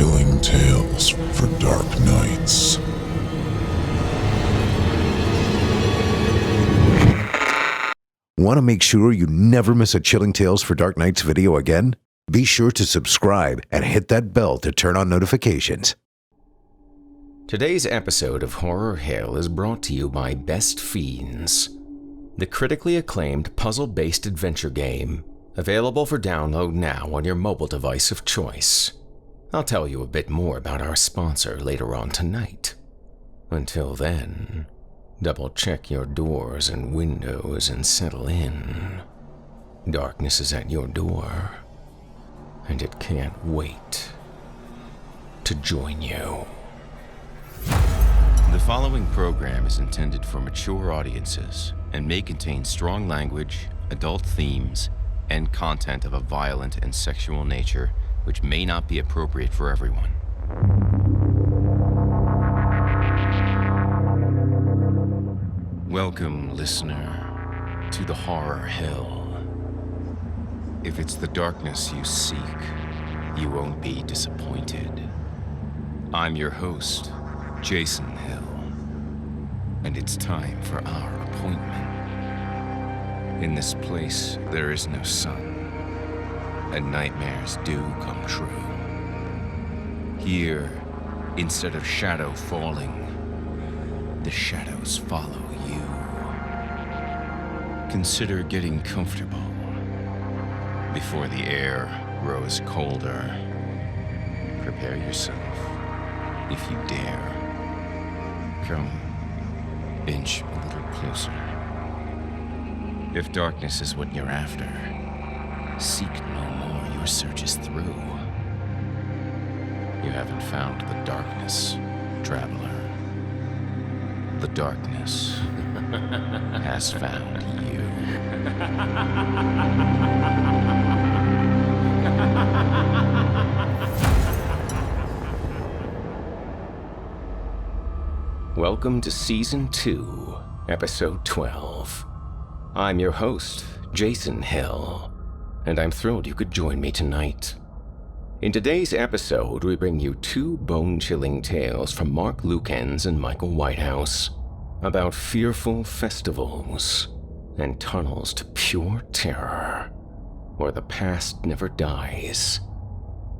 Chilling tales for dark nights. Want to make sure you never miss a Chilling Tales for Dark Nights video again? Be sure to subscribe and hit that bell to turn on notifications. Today's episode of Horror Hill is brought to you by Best Fiends, the critically acclaimed puzzle-based adventure game, available for download now on your mobile device of choice. I'll tell you a bit more about our sponsor later on tonight. Until then, double-check your doors and windows and settle in. Darkness is at your door, and it can't wait to join you. The following program is intended for mature audiences and may contain strong language, adult themes, and content of a violent and sexual nature which may not be appropriate for everyone. Welcome, listener, to the Horror Hill. If it's the darkness you seek, you won't be disappointed. I'm your host, Jason Hill, and it's time for our appointment. In this place, there is no sun, and nightmares do come true. Here, instead of shadow falling, the shadows follow you. Consider getting comfortable before the air grows colder. Prepare yourself, if you dare. Come, inch a little closer. If darkness is what you're after, seek no more, your search is through. You haven't found the darkness, traveler. The darkness has found you. Welcome to Season 2, Episode 12. I'm your host, Jason Hill, and I'm thrilled you could join me tonight. In today's episode, we bring you two bone-chilling tales from Mark Lukens and Michael Whitehouse about fearful festivals and tunnels to pure terror, where the past never dies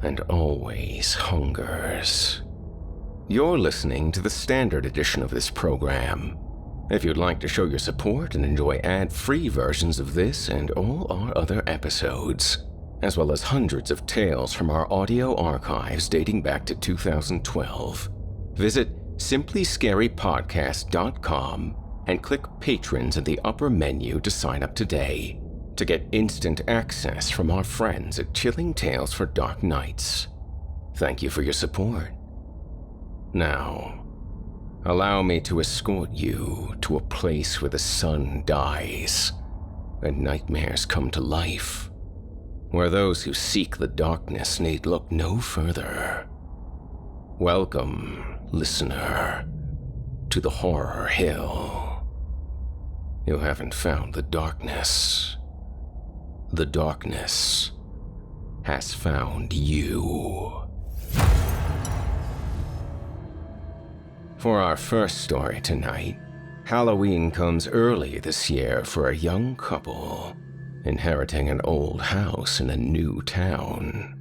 and always hungers. You're listening to the standard edition of this program. If you'd like to show your support and enjoy ad-free versions of this and all our other episodes, as well as hundreds of tales from our audio archives dating back to 2012, visit simplyscarypodcast.com and click Patrons in the upper menu to sign up today to get instant access from our friends at Chilling Tales for Dark Nights. Thank you for your support. Now, allow me to escort you to a place where the sun dies and nightmares come to life, where those who seek the darkness need look no further. Welcome, listener, to the Horror Hill. You haven't found the darkness. The darkness has found you. For our first story tonight, Halloween comes early this year for a young couple inheriting an old house in a new town.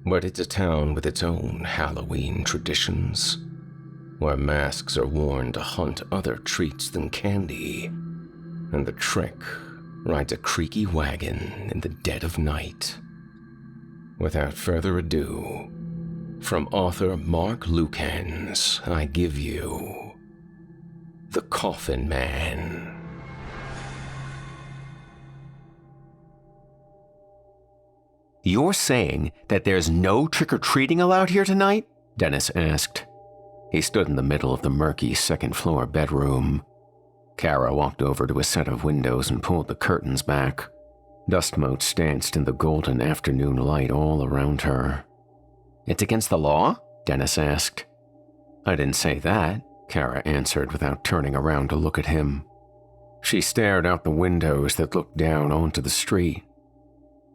But it's a town with its own Halloween traditions, where masks are worn to hunt other treats than candy, and the trick rides a creaky wagon in the dead of night. Without further ado, from author Mark Lukens, I give you The Coffin Man. "You're saying that there's no trick-or-treating allowed here tonight?" Dennis asked. He stood in the middle of the murky second-floor bedroom. Kara walked over to a set of windows and pulled the curtains back. Dust motes danced in the golden afternoon light all around her. "It's against the law?" Dennis asked. "I didn't say that," Kara answered without turning around to look at him. She stared out the windows that looked down onto the street.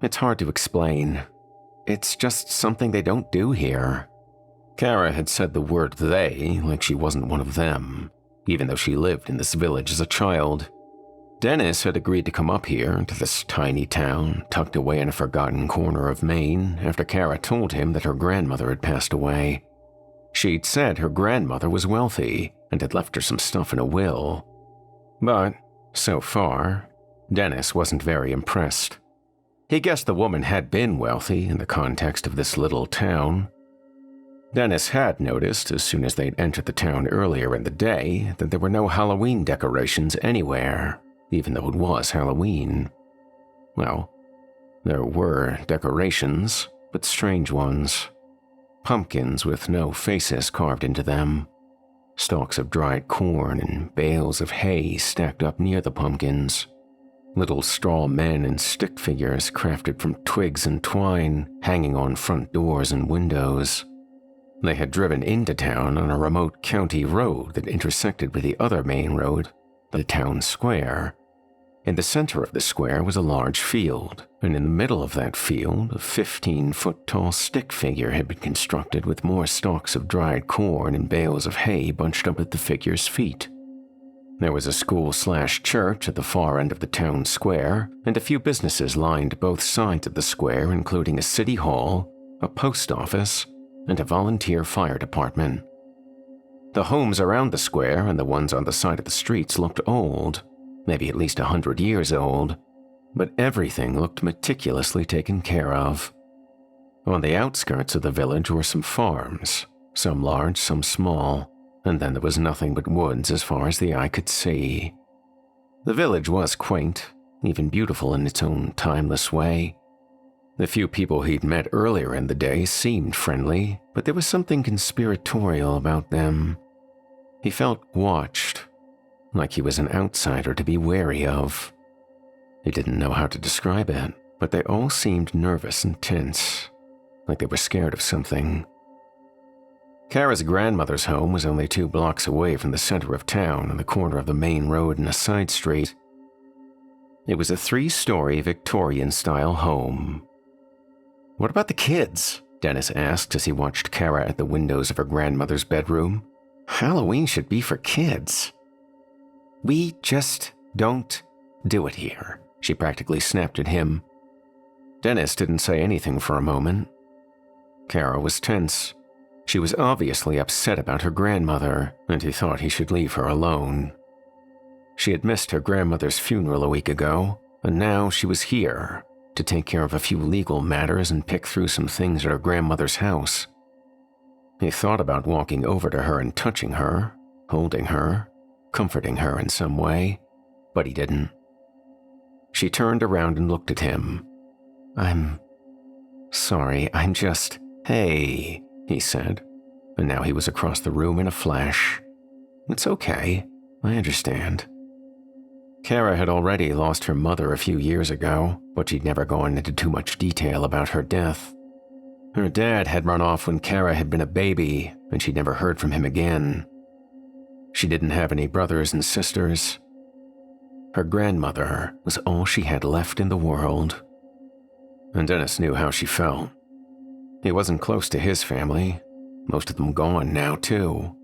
"It's hard to explain. It's just something they don't do here." Kara had said the word they like she wasn't one of them, even though she lived in this village as a child. Dennis had agreed to come up here to this tiny town tucked away in a forgotten corner of Maine after Kara told him that her grandmother had passed away. She'd said her grandmother was wealthy and had left her some stuff in a will. But, so far, Dennis wasn't very impressed. He guessed the woman had been wealthy in the context of this little town. Dennis had noticed as soon as they'd entered the town earlier in the day that there were no Halloween decorations anywhere, even though it was Halloween. Well, there were decorations, but strange ones. Pumpkins with no faces carved into them. Stalks of dried corn and bales of hay stacked up near the pumpkins. Little straw men and stick figures crafted from twigs and twine hanging on front doors and windows. They had driven into town on a remote county road that intersected with the other main road, the town square. In the center of the square was a large field, and in the middle of that field, a 15-foot-tall stick figure had been constructed with more stalks of dried corn and bales of hay bunched up at the figure's feet. There was a school/church at the far end of the town square, and a few businesses lined both sides of the square, including a city hall, a post office, and a volunteer fire department. The homes around the square and the ones on the side of the streets looked old, maybe at least 100 years old, but everything looked meticulously taken care of. On the outskirts of the village were some farms, some large, some small, and then there was nothing but woods as far as the eye could see. The village was quaint, even beautiful in its own timeless way. The few people he'd met earlier in the day seemed friendly, but there was something conspiratorial about them. He felt watched, like he was an outsider to be wary of. He didn't know how to describe it, but they all seemed nervous and tense, like they were scared of something. Kara's grandmother's home was only 2 blocks away from the center of town on the corner of the main road and a side street. It was a 3-story Victorian-style home. "What about the kids?" Dennis asked as he watched Kara at the windows of her grandmother's bedroom. "Halloween should be for kids." "We just don't do it here," she practically snapped at him. Dennis didn't say anything for a moment. Kara was tense. She was obviously upset about her grandmother, and he thought he should leave her alone. She had missed her grandmother's funeral a week ago, and now she was here to take care of a few legal matters and pick through some things at her grandmother's house. He thought about walking over to her and touching her, holding her, comforting her in some way, but he didn't. She turned around and looked at him. "I'm sorry, I'm just—" "Hey," he said, and now he was across the room in a flash. "It's okay, I understand." Kara had already lost her mother a few years ago, but she'd never gone into too much detail about her death. Her dad had run off when Kara had been a baby, and she'd never heard from him again. She didn't have any brothers and sisters. Her grandmother was all she had left in the world. And Dennis knew how she felt. He wasn't close to his family, most of them gone now too.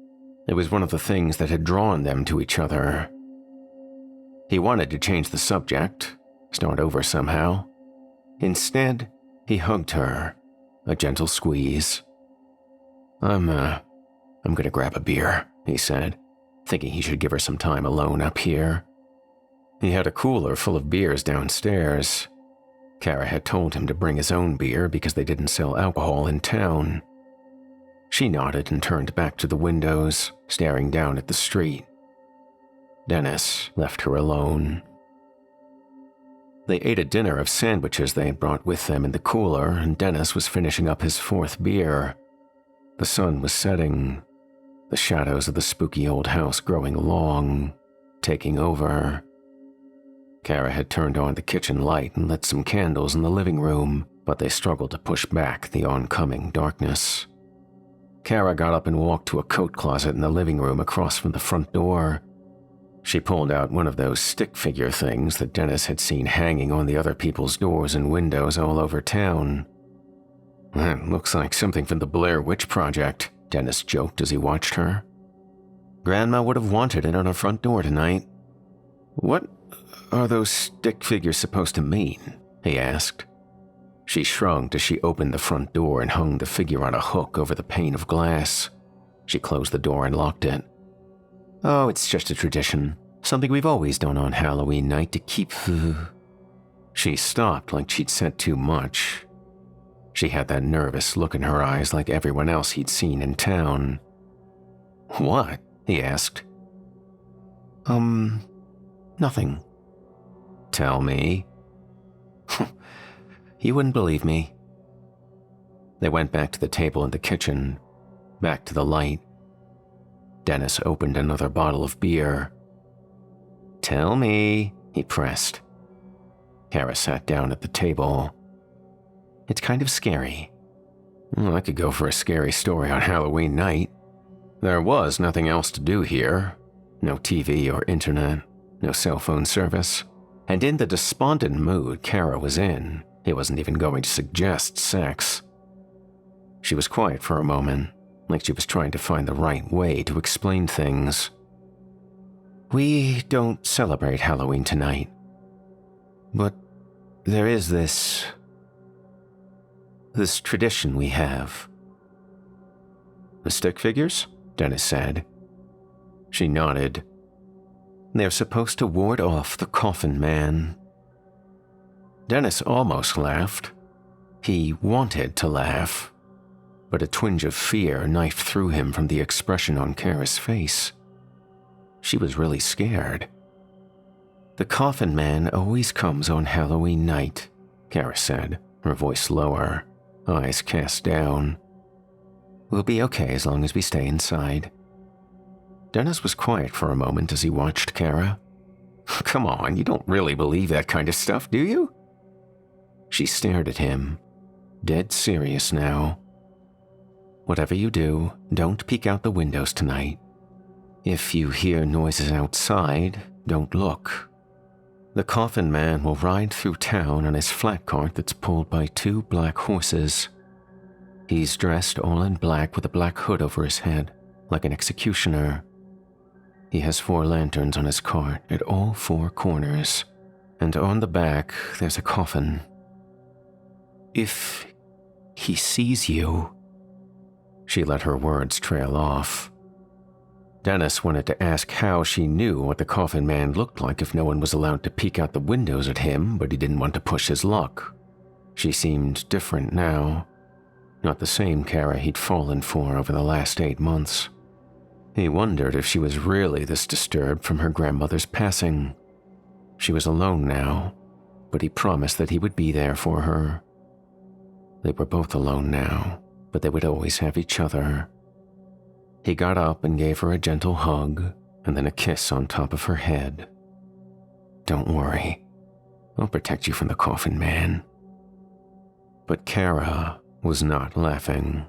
It was one of the things that had drawn them to each other. He wanted to change the subject, start over somehow. Instead, he hugged her, a gentle squeeze. I'm gonna grab a beer," he said, thinking he should give her some time alone up here. He had a cooler full of beers downstairs. Kara had told him to bring his own beer because they didn't sell alcohol in town. She nodded and turned back to the windows, staring down at the street. Dennis left her alone. They ate a dinner of sandwiches they had brought with them in the cooler, and Dennis was finishing up his 4th beer. The sun was setting, the shadows of the spooky old house growing long, taking over. Kara had turned on the kitchen light and lit some candles in the living room, but they struggled to push back the oncoming darkness. Kara got up and walked to a coat closet in the living room across from the front door. She pulled out one of those stick figure things that Dennis had seen hanging on the other people's doors and windows all over town. "That looks like something from the Blair Witch Project," Dennis joked as he watched her. "Grandma would have wanted it on her front door tonight." "What are those stick figures supposed to mean?" he asked. She shrugged as she opened the front door and hung the figure on a hook over the pane of glass. She closed the door and locked it. "Oh, it's just a tradition. Something we've always done on Halloween night to keep..." She stopped like she'd said too much. She had that nervous look in her eyes like everyone else he'd seen in town. "What?" he asked. Nothing." "Tell me." "You wouldn't believe me." They went back to the table in the kitchen, back to the light. Dennis opened another bottle of beer. "Tell me," he pressed. Kara sat down at the table. "It's kind of scary." "Well, I could go for a scary story on Halloween night." There was nothing else to do here. No TV or internet, no cell phone service. And in the despondent mood Kara was in, he wasn't even going to suggest sex. She was quiet for a moment, like she was trying to find the right way to explain things. "We don't celebrate Halloween tonight. But there is this tradition we have." "The stick figures?" Dennis said. She nodded. "They're supposed to ward off the Coffin man." Dennis almost laughed. He wanted to laugh, but a twinge of fear knifed through him from the expression on Kara's face. She was really scared. "The Coffin man always comes on Halloween night," Kara said, her voice lower, eyes cast down. "We'll be okay as long as we stay inside." Dennis was quiet for a moment as he watched Kara. "Come on, you don't really believe that kind of stuff, do you?" She stared at him, dead serious now. "Whatever you do, don't peek out the windows tonight. If you hear noises outside, don't look. The Coffin man will ride through town on his flat cart that's pulled by 2 black horses. He's dressed all in black with a black hood over his head, like an executioner. He has 4 lanterns on his cart at all 4 corners, and on the back there's a coffin. If he sees you..." She let her words trail off. Dennis wanted to ask how she knew what the Coffin man looked like if no one was allowed to peek out the windows at him, but he didn't want to push his luck. She seemed different now. Not the same Kara he'd fallen for over the last 8 months. He wondered if she was really this disturbed from her grandmother's passing. She was alone now, but he promised that he would be there for her. They were both alone now, but they would always have each other. He got up and gave her a gentle hug, and then a kiss on top of her head. "Don't worry. I'll protect you from the Coffin man." But Kara was not laughing.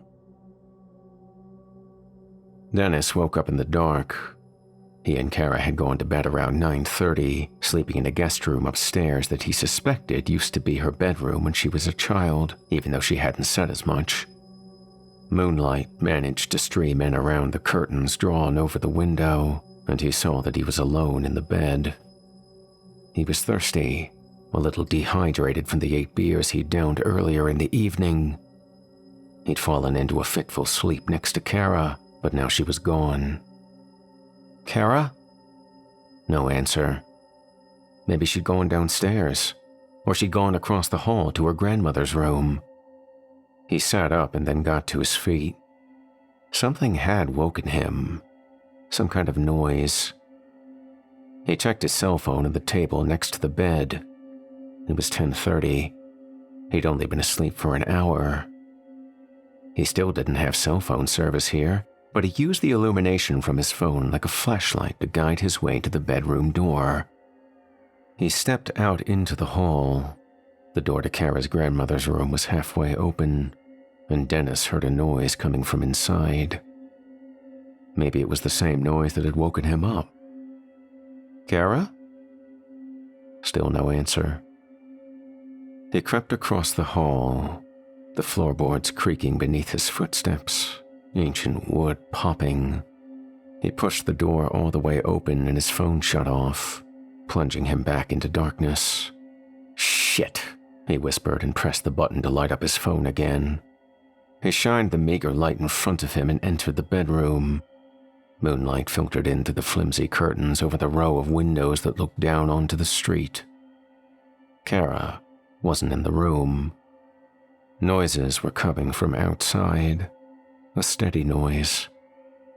Dennis woke up in the dark. He and Kara had gone to bed around 9:30, sleeping in a guest room upstairs that he suspected used to be her bedroom when she was a child, even though she hadn't said as much. Moonlight managed to stream in around the curtains drawn over the window, and he saw that he was alone in the bed. He was thirsty, a little dehydrated from the 8 beers he'd downed earlier in the evening. He'd fallen into a fitful sleep next to Kara, but now she was gone. "Kara?" No answer. Maybe she'd gone downstairs, or she'd gone across the hall to her grandmother's room. He sat up and then got to his feet. Something had woken him, some kind of noise. He checked his cell phone on the table next to the bed. It was 10:30. He'd only been asleep for an hour. He still didn't have cell phone service here, but he used the illumination from his phone like a flashlight to guide his way to the bedroom door. He stepped out into the hall. The door to Kara's grandmother's room was halfway open, and Dennis heard a noise coming from inside. Maybe it was the same noise that had woken him up. "Kara?" Still no answer. He crept across the hall, the floorboards creaking beneath his footsteps, ancient wood popping. He pushed the door all the way open and his phone shut off, plunging him back into darkness. "Shit," he whispered and pressed the button to light up his phone again. He shined the meager light in front of him and entered the bedroom. Moonlight filtered in through the flimsy curtains over the row of windows that looked down onto the street. Kara wasn't in the room. Noises were coming from outside, a steady noise,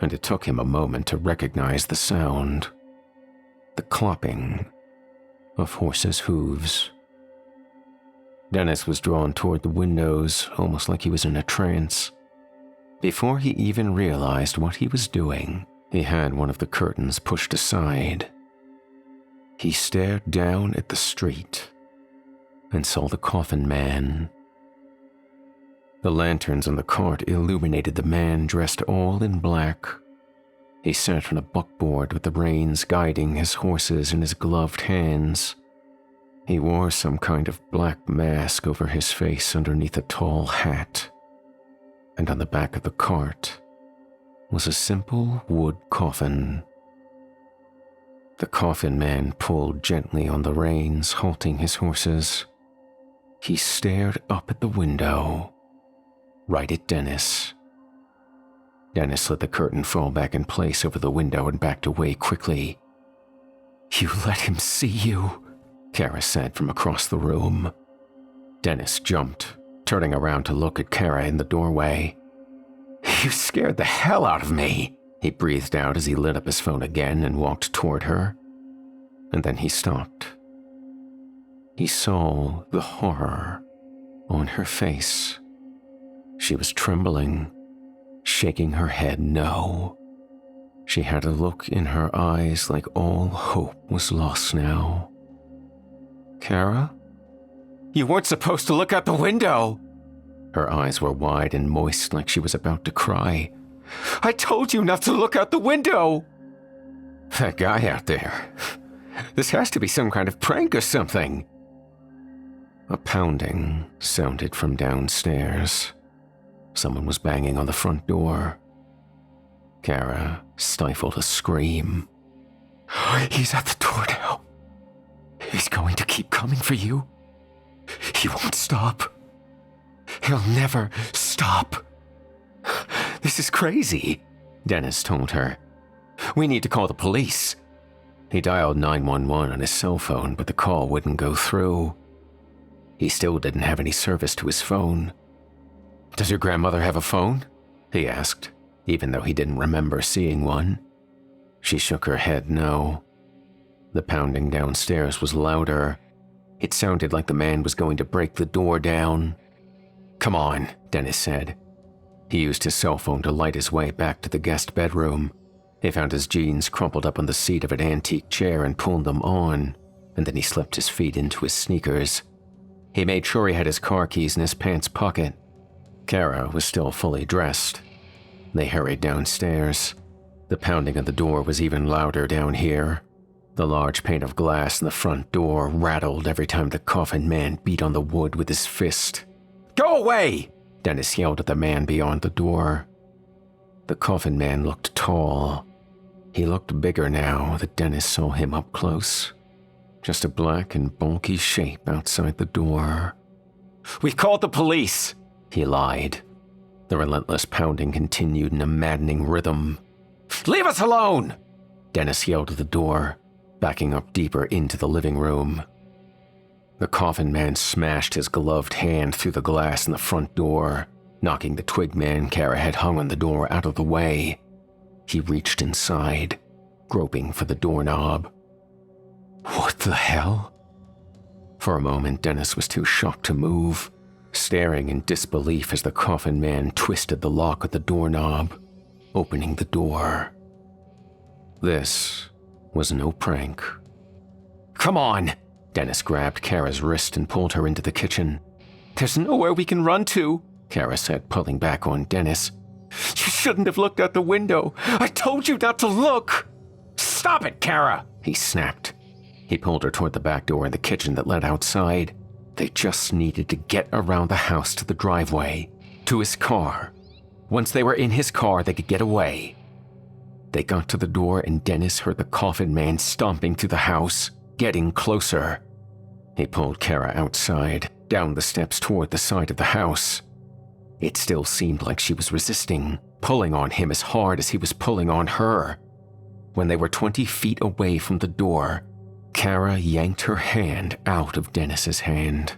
and it took him a moment to recognize the sound. The clopping of horses' hooves. Dennis was drawn toward the windows, almost like he was in a trance. Before he even realized what he was doing, he had one of the curtains pushed aside. He stared down at the street and saw the Coffin Man. The lanterns on the cart illuminated the man dressed all in black. He sat on a buckboard with the reins guiding his horses in his gloved hands. He wore some kind of black mask over his face underneath a tall hat. And on the back of the cart was a simple wood coffin. The Coffin Man pulled gently on the reins, halting his horses. He stared up at the window, right at Dennis. Dennis let the curtain fall back in place over the window and backed away quickly. "You let him see you," Kara said from across the room. Dennis jumped, turning around to look at Kara in the doorway. "You scared the hell out of me," he breathed out as he lit up his phone again and walked toward her. And then he stopped. He saw the horror on her face. She was trembling, shaking her head no. She had a look in her eyes like all hope was lost now. "Kara? You weren't supposed to look out the window!" Her eyes were wide and moist like she was about to cry. "I told you not to look out the window!" "That guy out there. This has to be some kind of prank or something." A pounding sounded from downstairs. Someone was banging on the front door. Kara stifled a scream. "He's at the door now. He's going to keep coming for you. He won't stop. He'll never stop." "This is crazy," Dennis told her. "We need to call the police." He dialed 911 on his cell phone, but the call wouldn't go through. He still didn't have any service to his phone. "Does your grandmother have a phone?" he asked, even though he didn't remember seeing one. She shook her head no. The pounding downstairs was louder. It sounded like the man was going to break the door down. "Come on," Dennis said. He used his cell phone to light his way back to the guest bedroom. He found his jeans crumpled up on the seat of an antique chair and pulled them on, and then he slipped his feet into his sneakers. He made sure he had his car keys in his pants pocket. Kara was still fully dressed. They hurried downstairs. The pounding of the door was even louder down here. The large pane of glass in the front door rattled every time the Coffin Man beat on the wood with his fist. "Go away!" Dennis yelled at the man beyond the door. The Coffin Man looked tall. He looked bigger now that Dennis saw him up close. Just a black and bulky shape outside the door. "We've called the police," he lied. The relentless pounding continued in a maddening rhythm. "Leave us alone!" Dennis yelled at the door, backing up deeper into the living room. The Coffin Man smashed his gloved hand through the glass in the front door, knocking the twig man Kara had hung on the door out of the way. He reached inside, groping for the doorknob. What the hell? For a moment, Dennis was too shocked to move, staring in disbelief as the Coffin Man twisted the lock of the doorknob, opening the door. This was no prank. "Come on!" Dennis grabbed Kara's wrist and pulled her into the kitchen. "There's nowhere we can run to," Kara said, pulling back on Dennis. "You shouldn't have looked out the window. I told you not to look!" "Stop it, Kara!" he snapped. He pulled her toward the back door in the kitchen that led outside. They just needed to get around the house to the driveway, to his car. Once they were in his car, they could get away. They got to the door and Dennis heard the Coffin Man stomping through the house, getting closer. He pulled Kara outside, down the steps toward the side of the house. It still seemed like she was resisting, pulling on him as hard as he was pulling on her. When they were 20 feet away from the door, Kara yanked her hand out of Dennis's hand.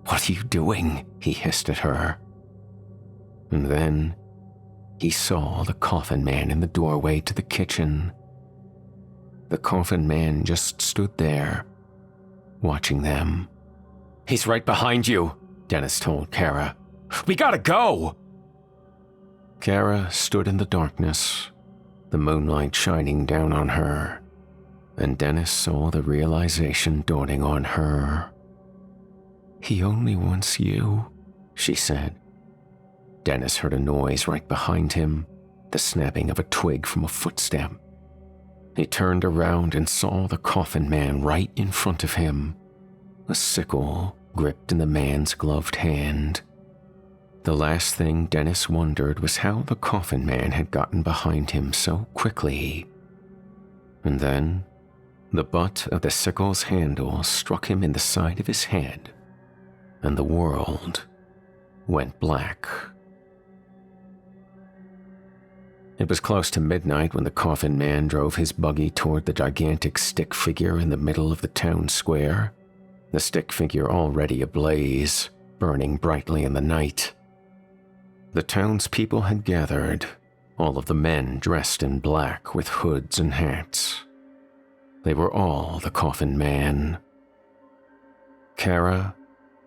"What are you doing?" he hissed at her. And then he saw the Coffin Man in the doorway to the kitchen. The Coffin Man just stood there, watching them. "He's right behind you," Dennis told Kara. "We gotta go!" Kara stood in the darkness, the moonlight shining down on her, and Dennis saw the realization dawning on her. "He only wants you," she said. Dennis heard a noise right behind him, the snapping of a twig from a footstep. He turned around and saw the Coffin Man right in front of him, a sickle gripped in the man's gloved hand. The last thing Dennis wondered was how the Coffin Man had gotten behind him so quickly. And then, the butt of the sickle's handle struck him in the side of his head, and the world went black. It was close to midnight when the Coffin Man drove his buggy toward the gigantic stick figure in the middle of the town square, the stick figure already ablaze, burning brightly in the night. The townspeople had gathered, all of the men dressed in black with hoods and hats. They were all the Coffin Man. Kara,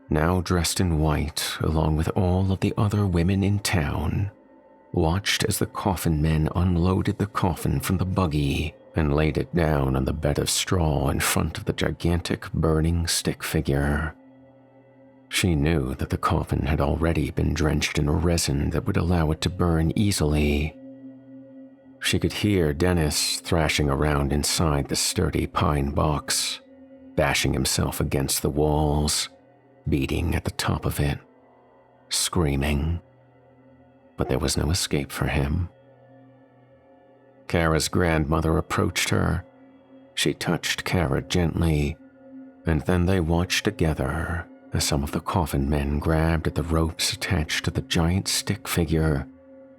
now dressed in white along with all of the other women in town, watched as the Coffin Men unloaded the coffin from the buggy and laid it down on the bed of straw in front of the gigantic burning stick figure. She knew that the coffin had already been drenched in resin that would allow it to burn easily. She could hear Dennis thrashing around inside the sturdy pine box, bashing himself against the walls, beating at the top of it, screaming. But there was no escape for him. Kara's grandmother approached her. She touched Kara gently, and then they watched together as some of the Coffin Men grabbed at the ropes attached to the giant stick figure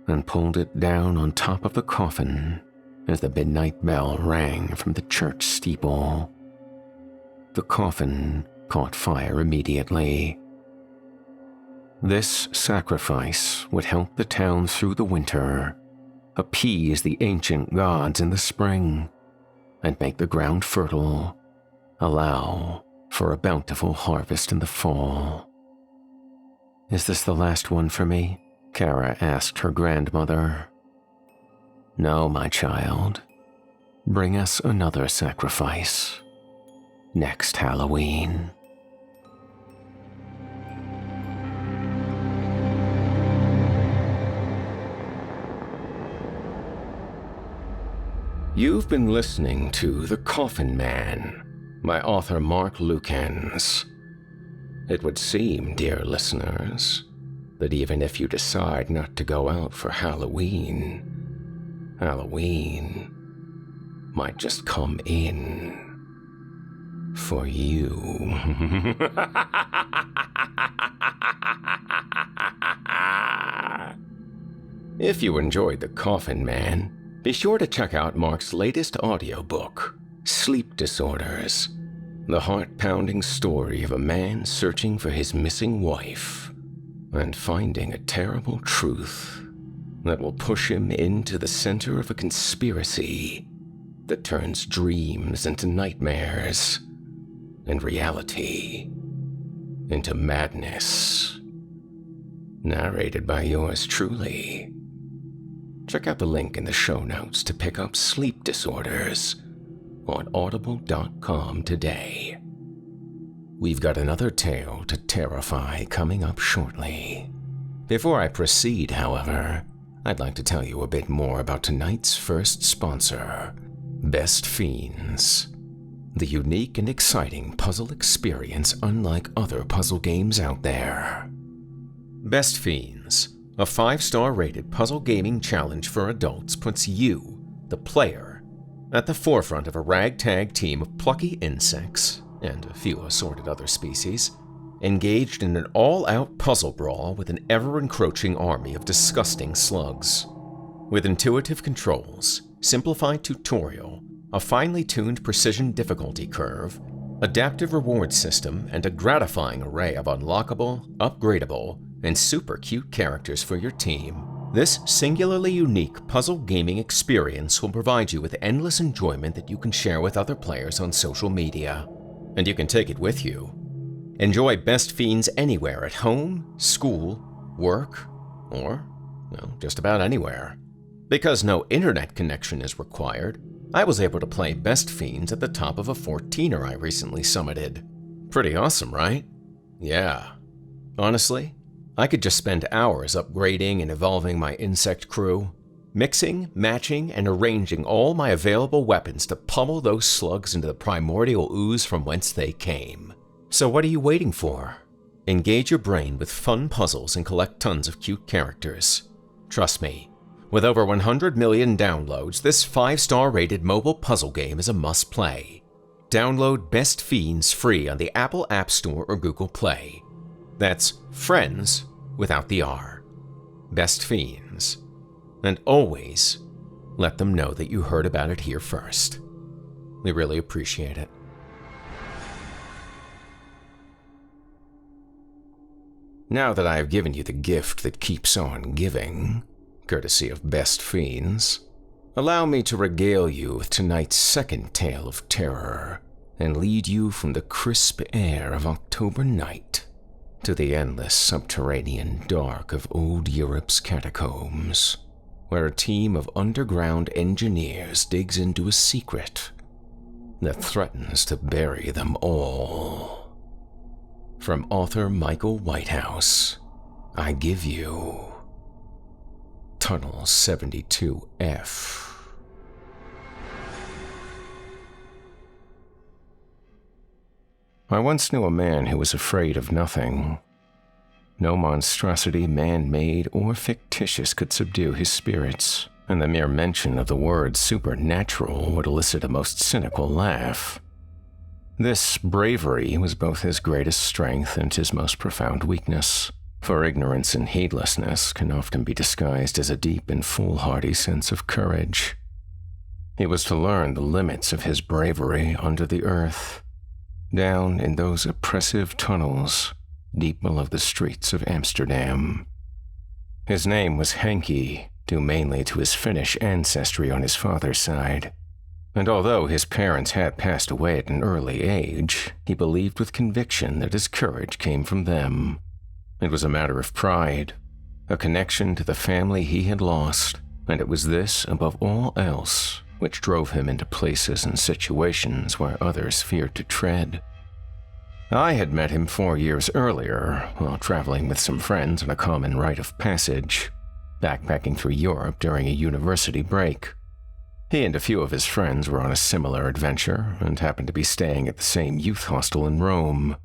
and pulled it down on top of the coffin as the midnight bell rang from the church steeple. The coffin caught fire immediately. This sacrifice would help the town through the winter, appease the ancient gods in the spring, and make the ground fertile, allow for a bountiful harvest in the fall. "Is this the last one for me?" Kara asked her grandmother. "No, my child. Bring us another sacrifice. Next Halloween." You've been listening to The Coffin Man by author Mark Lukens. It would seem, dear listeners, that even if you decide not to go out for Halloween might just come in for you. If you enjoyed The Coffin Man, be sure to check out Mark's latest audiobook, Sleep Disorders, the heart-pounding story of a man searching for his missing wife and finding a terrible truth that will push him into the center of a conspiracy that turns dreams into nightmares and reality into madness. Narrated by yours truly. Check out the link in the show notes to pick up Sleep Disorders on audible.com today. We've got another tale to terrify coming up shortly. Before I proceed, however, I'd like to tell you a bit more about tonight's first sponsor, Best Fiends. The unique and exciting puzzle experience unlike other puzzle games out there. Best Fiends, a 5-star rated puzzle gaming challenge for adults puts you, the player, at the forefront of a ragtag team of plucky insects, and a few assorted other species, engaged in an all-out puzzle brawl with an ever-encroaching army of disgusting slugs. With intuitive controls, simplified tutorial, a finely tuned precision difficulty curve, adaptive reward system, and a gratifying array of unlockable, upgradable, and super cute characters for your team, this singularly unique puzzle gaming experience will provide you with endless enjoyment that you can share with other players on social media. And you can take it with you. Enjoy Best Fiends anywhere at home, school, work, or, well, just about anywhere. Because no internet connection is required, I was able to play Best Fiends at the top of a 14er I recently summited. Pretty awesome, right? Yeah. Honestly, I could just spend hours upgrading and evolving my insect crew, mixing, matching, and arranging all my available weapons to pummel those slugs into the primordial ooze from whence they came. So what are you waiting for? Engage your brain with fun puzzles and collect tons of cute characters. Trust me, with over 100 million downloads, this 5-star rated mobile puzzle game is a must-play. Download Best Fiends free on the Apple App Store or Google Play. That's Friends without the R. Best Fiends. And always let them know that you heard about it here first. We really appreciate it. Now that I have given you the gift that keeps on giving, courtesy of Best Fiends, allow me to regale you with tonight's second tale of terror and lead you from the crisp air of October night to the endless subterranean dark of old Europe's catacombs, where a team of underground engineers digs into a secret that threatens to bury them all. From author Michael Whitehouse, I give you Tunnel 72F. I once knew a man who was afraid of nothing. No monstrosity man-made or fictitious could subdue his spirits, and the mere mention of the word supernatural would elicit a most cynical laugh. This bravery was both his greatest strength and his most profound weakness, for ignorance and heedlessness can often be disguised as a deep and foolhardy sense of courage. He was to learn the limits of his bravery under the earth, down in those oppressive tunnels deep below the streets of Amsterdam. His name was Henke, due mainly to his Finnish ancestry on his father's side. And although his parents had passed away at an early age, he believed with conviction that his courage came from them. It was a matter of pride, a connection to the family he had lost, and it was this, above all else, which drove him into places and situations where others feared to tread. I had met him 4 years earlier, while traveling with some friends on a common rite of passage, backpacking through Europe during a university break. He and a few of his friends were on a similar adventure and happened to be staying at the same youth hostel in Rome.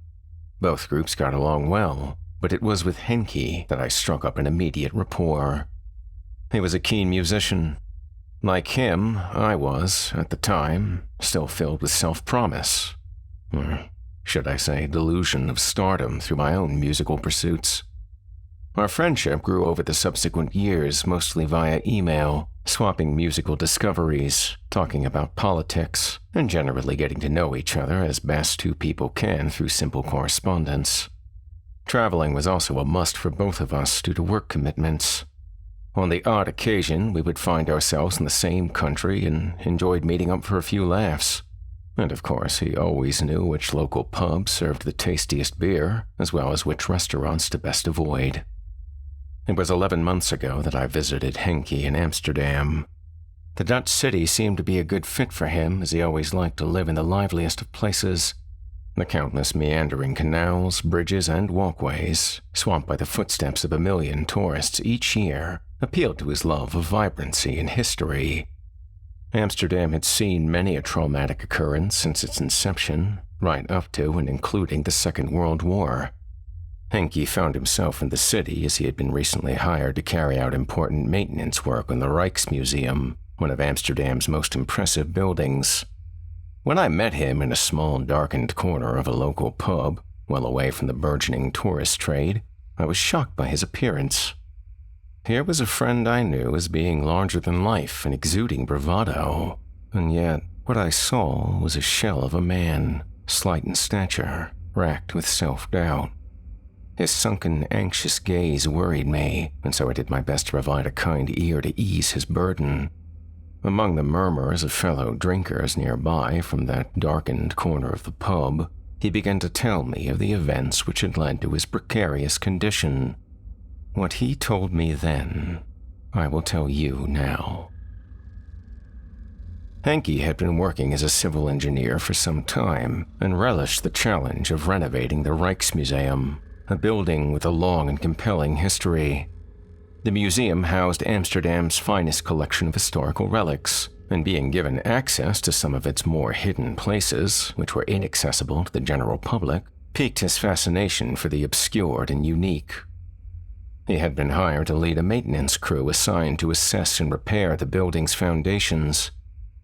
Both groups got along well, but it was with Henke that I struck up an immediate rapport. He was a keen musician. Like him, I was, at the time, still filled with self-promise. Or should I say delusion of stardom through my own musical pursuits. Our friendship grew over the subsequent years mostly via email, swapping musical discoveries, talking about politics, and generally getting to know each other as best two people can through simple correspondence. Traveling was also a must for both of us due to work commitments. On the odd occasion, we would find ourselves in the same country and enjoyed meeting up for a few laughs. And of course, he always knew which local pub served the tastiest beer, as well as which restaurants to best avoid. It was 11 months ago that I visited Henke in Amsterdam. The Dutch city seemed to be a good fit for him, as he always liked to live in the liveliest of places. The countless meandering canals, bridges, and walkways, swamped by the footsteps of a million tourists each year, appealed to his love of vibrancy and history. Amsterdam had seen many a traumatic occurrence since its inception, right up to and including the Second World War. Henke found himself in the city as he had been recently hired to carry out important maintenance work on the Rijksmuseum, one of Amsterdam's most impressive buildings. When I met him in a small darkened corner of a local pub, well away from the burgeoning tourist trade, I was shocked by his appearance. Here was a friend I knew as being larger than life and exuding bravado, and yet what I saw was a shell of a man, slight in stature, racked with self-doubt. His sunken, anxious gaze worried me, and so I did my best to provide a kind ear to ease his burden. Among the murmurs of fellow drinkers nearby from that darkened corner of the pub, he began to tell me of the events which had led to his precarious condition. What he told me then, I will tell you now. Henke had been working as a civil engineer for some time and relished the challenge of renovating the Rijksmuseum, a building with a long and compelling history. The museum housed Amsterdam's finest collection of historical relics, and being given access to some of its more hidden places, which were inaccessible to the general public, piqued his fascination for the obscure and unique. He had been hired to lead a maintenance crew assigned to assess and repair the building's foundations.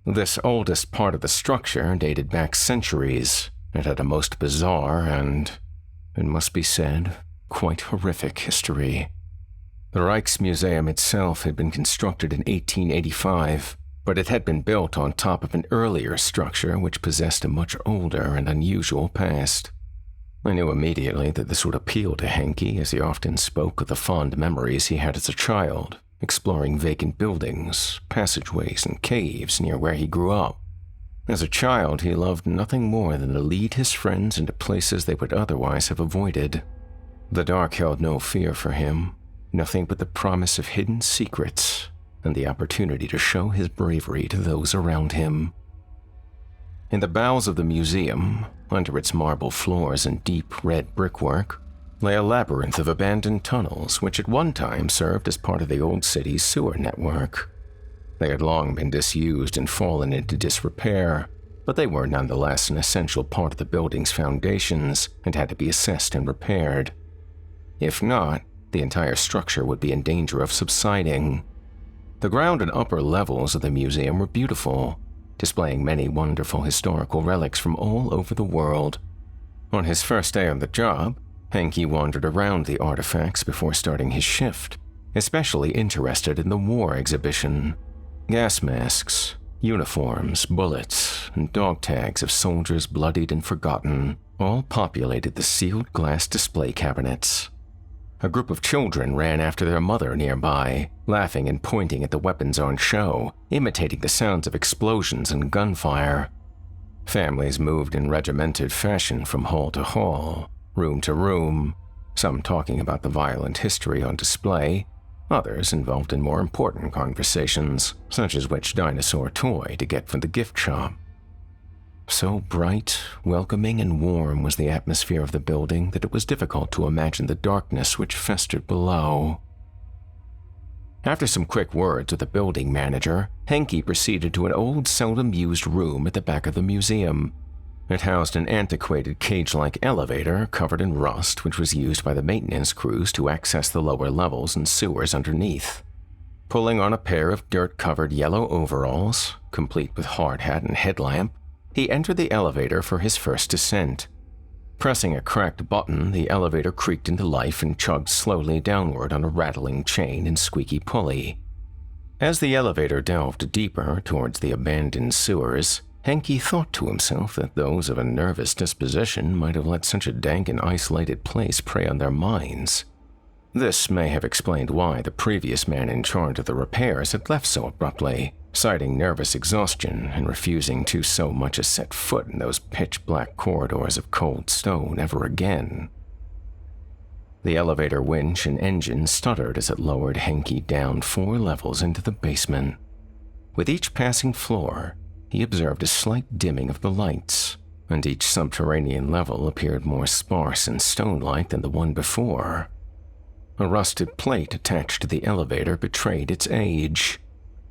This oldest part of the structure dated back centuries and had a most bizarre and, it must be said, quite horrific history. The Rijksmuseum itself had been constructed in 1885, but it had been built on top of an earlier structure which possessed a much older and unusual past. I knew immediately that this would appeal to Henke, as he often spoke of the fond memories he had as a child, exploring vacant buildings, passageways, and caves near where he grew up. As a child, he loved nothing more than to lead his friends into places they would otherwise have avoided. The dark held no fear for him, nothing but the promise of hidden secrets and the opportunity to show his bravery to those around him. In the bowels of the museum, under its marble floors and deep red brickwork, lay a labyrinth of abandoned tunnels which at one time served as part of the old city's sewer network. They had long been disused and fallen into disrepair, but they were nonetheless an essential part of the building's foundations and had to be assessed and repaired. If not, the entire structure would be in danger of subsiding. The ground and upper levels of the museum were beautiful, displaying many wonderful historical relics from all over the world. On his first day on the job, Henke wandered around the artifacts before starting his shift, especially interested in the war exhibition. Gas masks, uniforms, bullets, and dog tags of soldiers bloodied and forgotten all populated the sealed glass display cabinets. A group of children ran after their mother nearby, laughing and pointing at the weapons on show, imitating the sounds of explosions and gunfire. Families moved in regimented fashion from hall to hall, room to room, some talking about the violent history on display, others involved in more important conversations, such as which dinosaur toy to get from the gift shop. So bright, welcoming, and warm was the atmosphere of the building that it was difficult to imagine the darkness which festered below. After some quick words with the building manager, Henke proceeded to an old, seldom-used room at the back of the museum. It housed an antiquated cage-like elevator covered in rust which was used by the maintenance crews to access the lower levels and sewers underneath. Pulling on a pair of dirt-covered yellow overalls, complete with hard hat and headlamp, he entered the elevator for his first descent. Pressing a cracked button, the elevator creaked into life and chugged slowly downward on a rattling chain and squeaky pulley. As the elevator delved deeper towards the abandoned sewers, Henke thought to himself that those of a nervous disposition might have let such a dank and isolated place prey on their minds. This may have explained why the previous man in charge of the repairs had left so abruptly, citing nervous exhaustion and refusing to so much as set foot in those pitch-black corridors of cold stone ever again. The elevator winch and engine stuttered as it lowered Henke down 4 levels into the basement. With each passing floor, he observed a slight dimming of the lights, and each subterranean level appeared more sparse and stone-like than the one before. A rusted plate attached to the elevator betrayed its age.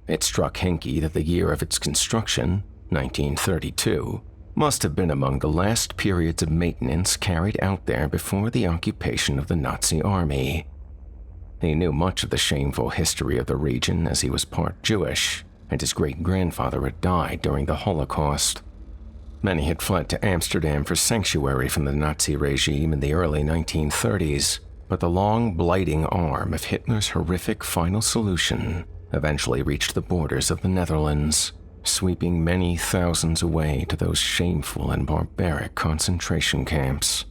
It struck Henke that the year of its construction, 1932, must have been among the last periods of maintenance carried out there before the occupation of the Nazi army. He knew much of the shameful history of the region as he was part Jewish, and his great-grandfather had died during the Holocaust. Many had fled to Amsterdam for sanctuary from the Nazi regime in the early 1930s, but the long, blighting arm of Hitler's horrific final solution eventually reached the borders of the Netherlands, sweeping many thousands away to those shameful and barbaric concentration camps.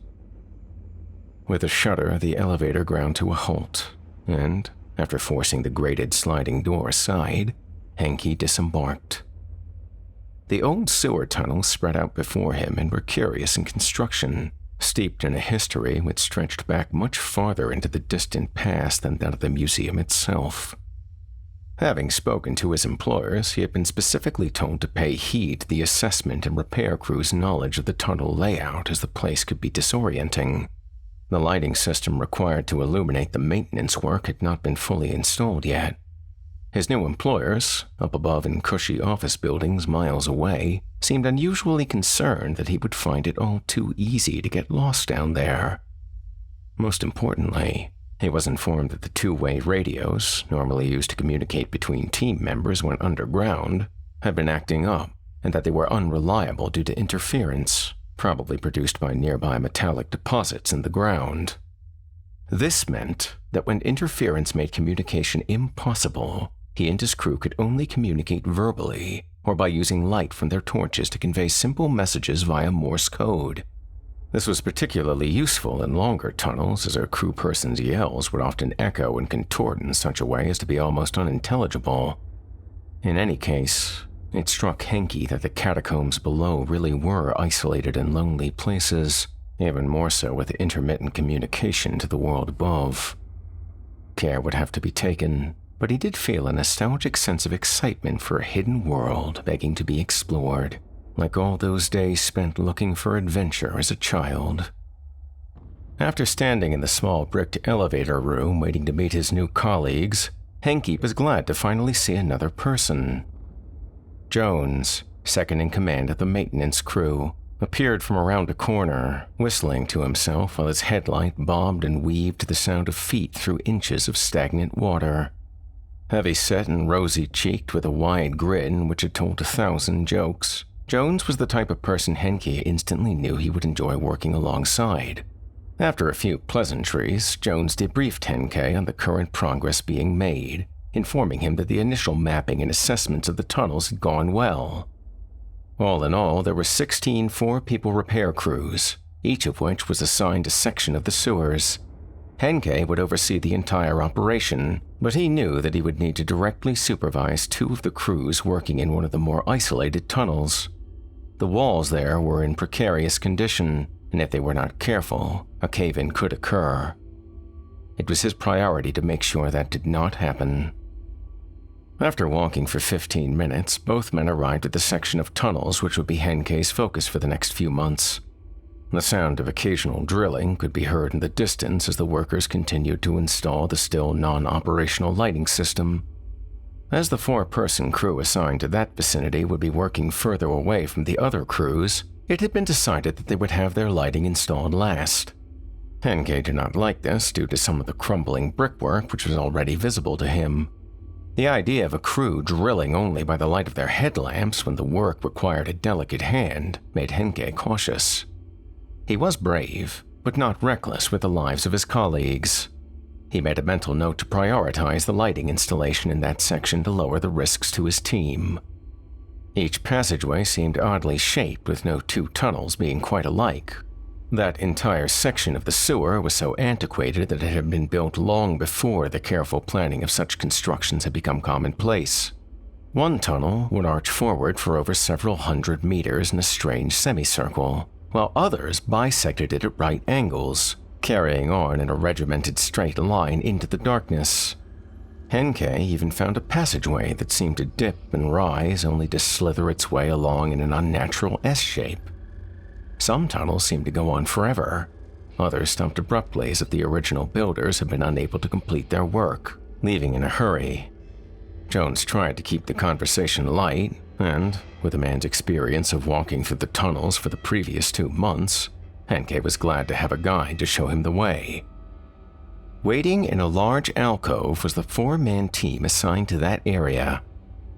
With a shudder, the elevator ground to a halt, and, after forcing the grated sliding door aside, Henke disembarked. The old sewer tunnels spread out before him and were curious in construction, steeped in a history which stretched back much farther into the distant past than that of the museum itself. Having spoken to his employers, he had been specifically told to pay heed to the assessment and repair crew's knowledge of the tunnel layout, as the place could be disorienting. The lighting system required to illuminate the maintenance work had not been fully installed yet. His new employers, up above in cushy office buildings miles away, seemed unusually concerned that he would find it all too easy to get lost down there. Most importantly, he was informed that the two-way radios, normally used to communicate between team members when underground, had been acting up, and that they were unreliable due to interference, probably produced by nearby metallic deposits in the ground. This meant that when interference made communication impossible, he and his crew could only communicate verbally or by using light from their torches to convey simple messages via Morse code. This was particularly useful in longer tunnels, as a crew person's yells would often echo and contort in such a way as to be almost unintelligible. In any case, it struck Henke that the catacombs below really were isolated and lonely places, even more so with intermittent communication to the world above. Care would have to be taken, but he did feel a nostalgic sense of excitement for a hidden world begging to be explored, like all those days spent looking for adventure as a child. After standing in the small bricked elevator room waiting to meet his new colleagues, Henke was glad to finally see another person. Jones, second in command of the maintenance crew, appeared from around a corner, whistling to himself while his headlight bobbed and weaved to the sound of feet through inches of stagnant water. Heavy-set and rosy-cheeked with a wide grin which had told 1,000 jokes, Jones was the type of person Henke instantly knew he would enjoy working alongside. After a few pleasantries, Jones debriefed Henke on the current progress being made, informing him that the initial mapping and assessments of the tunnels had gone well. All in all, there were 16 four-people repair crews, each of which was assigned a section of the sewers. Henke would oversee the entire operation, but he knew that he would need to directly supervise 2 of the crews working in one of the more isolated tunnels. The walls there were in precarious condition, and if they were not careful, a cave-in could occur. It was his priority to make sure that did not happen. After walking for 15 minutes, both men arrived at the section of tunnels which would be Henke's focus for the next few months. The sound of occasional drilling could be heard in the distance as the workers continued to install the still non-operational lighting system. As the 4-person crew assigned to that vicinity would be working further away from the other crews, it had been decided that they would have their lighting installed last. Henke did not like this due to some of the crumbling brickwork which was already visible to him. The idea of a crew drilling only by the light of their headlamps when the work required a delicate hand made Henke cautious. He was brave, but not reckless with the lives of his colleagues. He made a mental note to prioritize the lighting installation in that section to lower the risks to his team. Each passageway seemed oddly shaped, with no 2 tunnels being quite alike. That entire section of the sewer was so antiquated that it had been built long before the careful planning of such constructions had become commonplace. One tunnel would arch forward for over several hundred meters in a strange semicircle, while others bisected it at right angles, carrying on in a regimented straight line into the darkness. Henke even found a passageway that seemed to dip and rise only to slither its way along in an unnatural S-shape. Some tunnels seemed to go on forever. Others stopped abruptly as if the original builders had been unable to complete their work, leaving in a hurry. Jones tried to keep the conversation light, And, with a man's experience of walking through the tunnels for the previous 2 months, Henke was glad to have a guide to show him the way. Waiting in a large alcove was the 4-man team assigned to that area.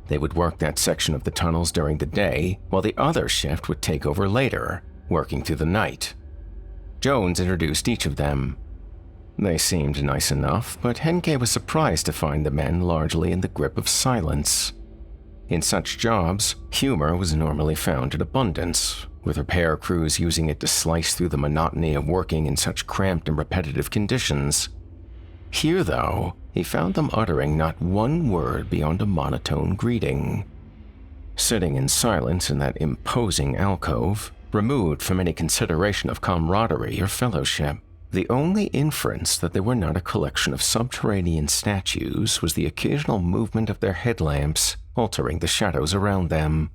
They would work that section of the tunnels during the day, while the other shift would take over later, working through the night. Jones introduced each of them. They seemed nice enough, but Henke was surprised to find the men largely in the grip of silence. In such jobs, humor was normally found in abundance, with repair crews using it to slice through the monotony of working in such cramped and repetitive conditions. Here, though, he found them uttering not one word beyond a monotone greeting. Sitting in silence in that imposing alcove, removed from any consideration of camaraderie or fellowship, the only inference that they were not a collection of subterranean statues was the occasional movement of their headlamps, altering the shadows around them.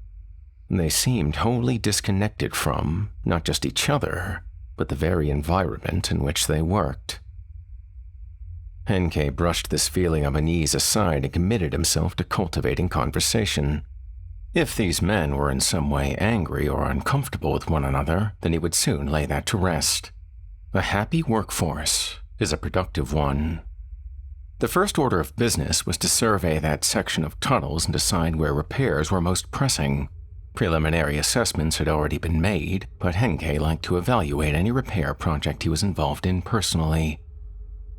They seemed wholly disconnected from, not just each other, but the very environment in which they worked. Henke brushed this feeling of unease aside and committed himself to cultivating conversation. If these men were in some way angry or uncomfortable with one another, then he would soon lay that to rest. A happy workforce is a productive one. The first order of business was to survey that section of tunnels and decide where repairs were most pressing. Preliminary assessments had already been made, but Henke liked to evaluate any repair project he was involved in personally.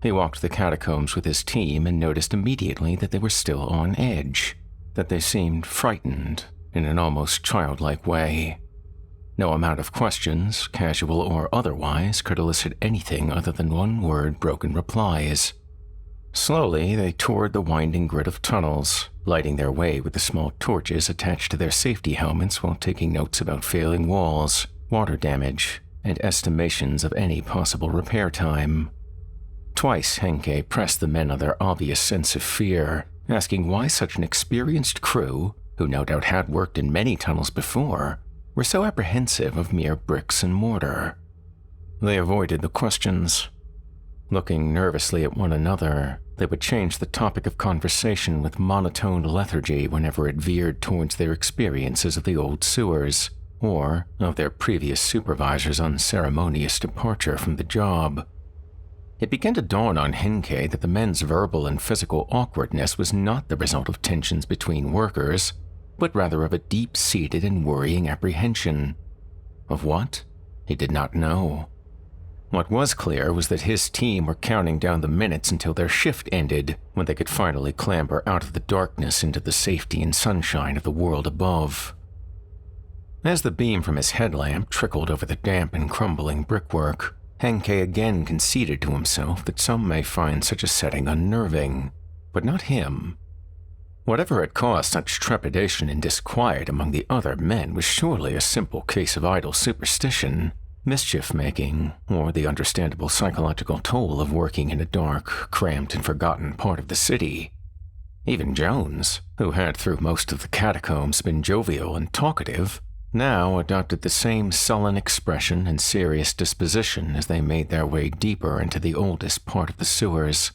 He walked the catacombs with his team and noticed immediately that they were still on edge, that they seemed frightened in an almost childlike way. No amount of questions, casual or otherwise, could elicit anything other than one-word broken replies. Slowly, they toured the winding grid of tunnels, lighting their way with the small torches attached to their safety helmets while taking notes about failing walls, water damage, and estimations of any possible repair time. Twice, Henke pressed the men on their obvious sense of fear, asking why such an experienced crew, who no doubt had worked in many tunnels before, were so apprehensive of mere bricks and mortar. They avoided the questions. Looking nervously at one another, they would change the topic of conversation with monotone lethargy whenever it veered towards their experiences of the old sewers, or of their previous supervisor's unceremonious departure from the job. It began to dawn on Henke that the men's verbal and physical awkwardness was not the result of tensions between workers, but rather of a deep-seated and worrying apprehension. Of what? He did not know. What was clear was that his team were counting down the minutes until their shift ended, when they could finally clamber out of the darkness into the safety and sunshine of the world above. As the beam from his headlamp trickled over the damp and crumbling brickwork, Henke again conceded to himself that some may find such a setting unnerving, but not him. Whatever had caused such trepidation and disquiet among the other men was surely a simple case of idle superstition, mischief-making, or the understandable psychological toll of working in a dark, cramped, and forgotten part of the city. Even Jones, who had through most of the catacombs been jovial and talkative, now adopted the same sullen expression and serious disposition as they made their way deeper into the oldest part of the sewers.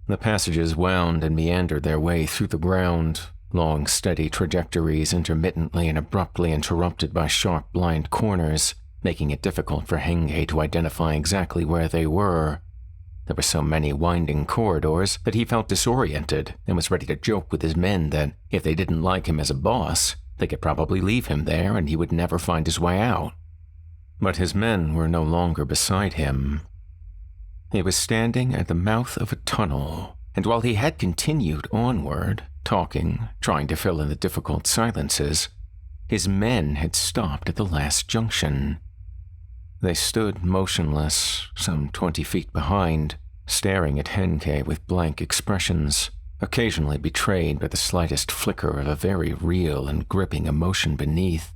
The passages wound and meandered their way through the ground, long steady trajectories intermittently and abruptly interrupted by sharp blind corners, making it difficult for Henke to identify exactly where they were. There were so many winding corridors that he felt disoriented and was ready to joke with his men that if they didn't like him as a boss, they could probably leave him there and he would never find his way out. But his men were no longer beside him. He was standing at the mouth of a tunnel, and while he had continued onward, talking, trying to fill in the difficult silences, his men had stopped at the last junction. They stood motionless, some 20 feet behind, staring at Henke with blank expressions, occasionally betrayed by the slightest flicker of a very real and gripping emotion beneath.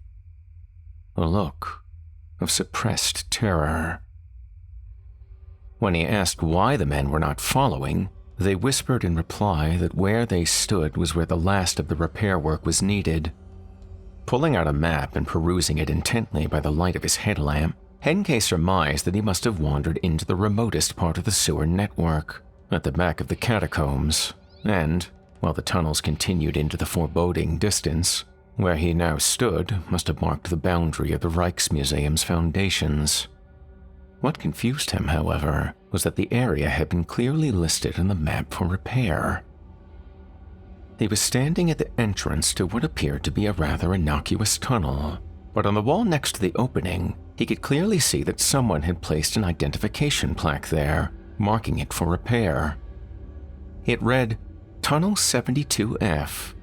A look of suppressed terror. When he asked why the men were not following, they whispered in reply that where they stood was where the last of the repair work was needed. Pulling out a map and perusing it intently by the light of his headlamp, Henke surmised that he must have wandered into the remotest part of the sewer network, at the back of the catacombs, and, while the tunnels continued into the foreboding distance. Where he now stood must have marked the boundary of the Rijksmuseum's foundations. What confused him, however, was that the area had been clearly listed on the map for repair. He was standing at the entrance to what appeared to be a rather innocuous tunnel, but on the wall next to the opening, he could clearly see that someone had placed an identification plaque there, marking it for repair. It read, Tunnel 72F,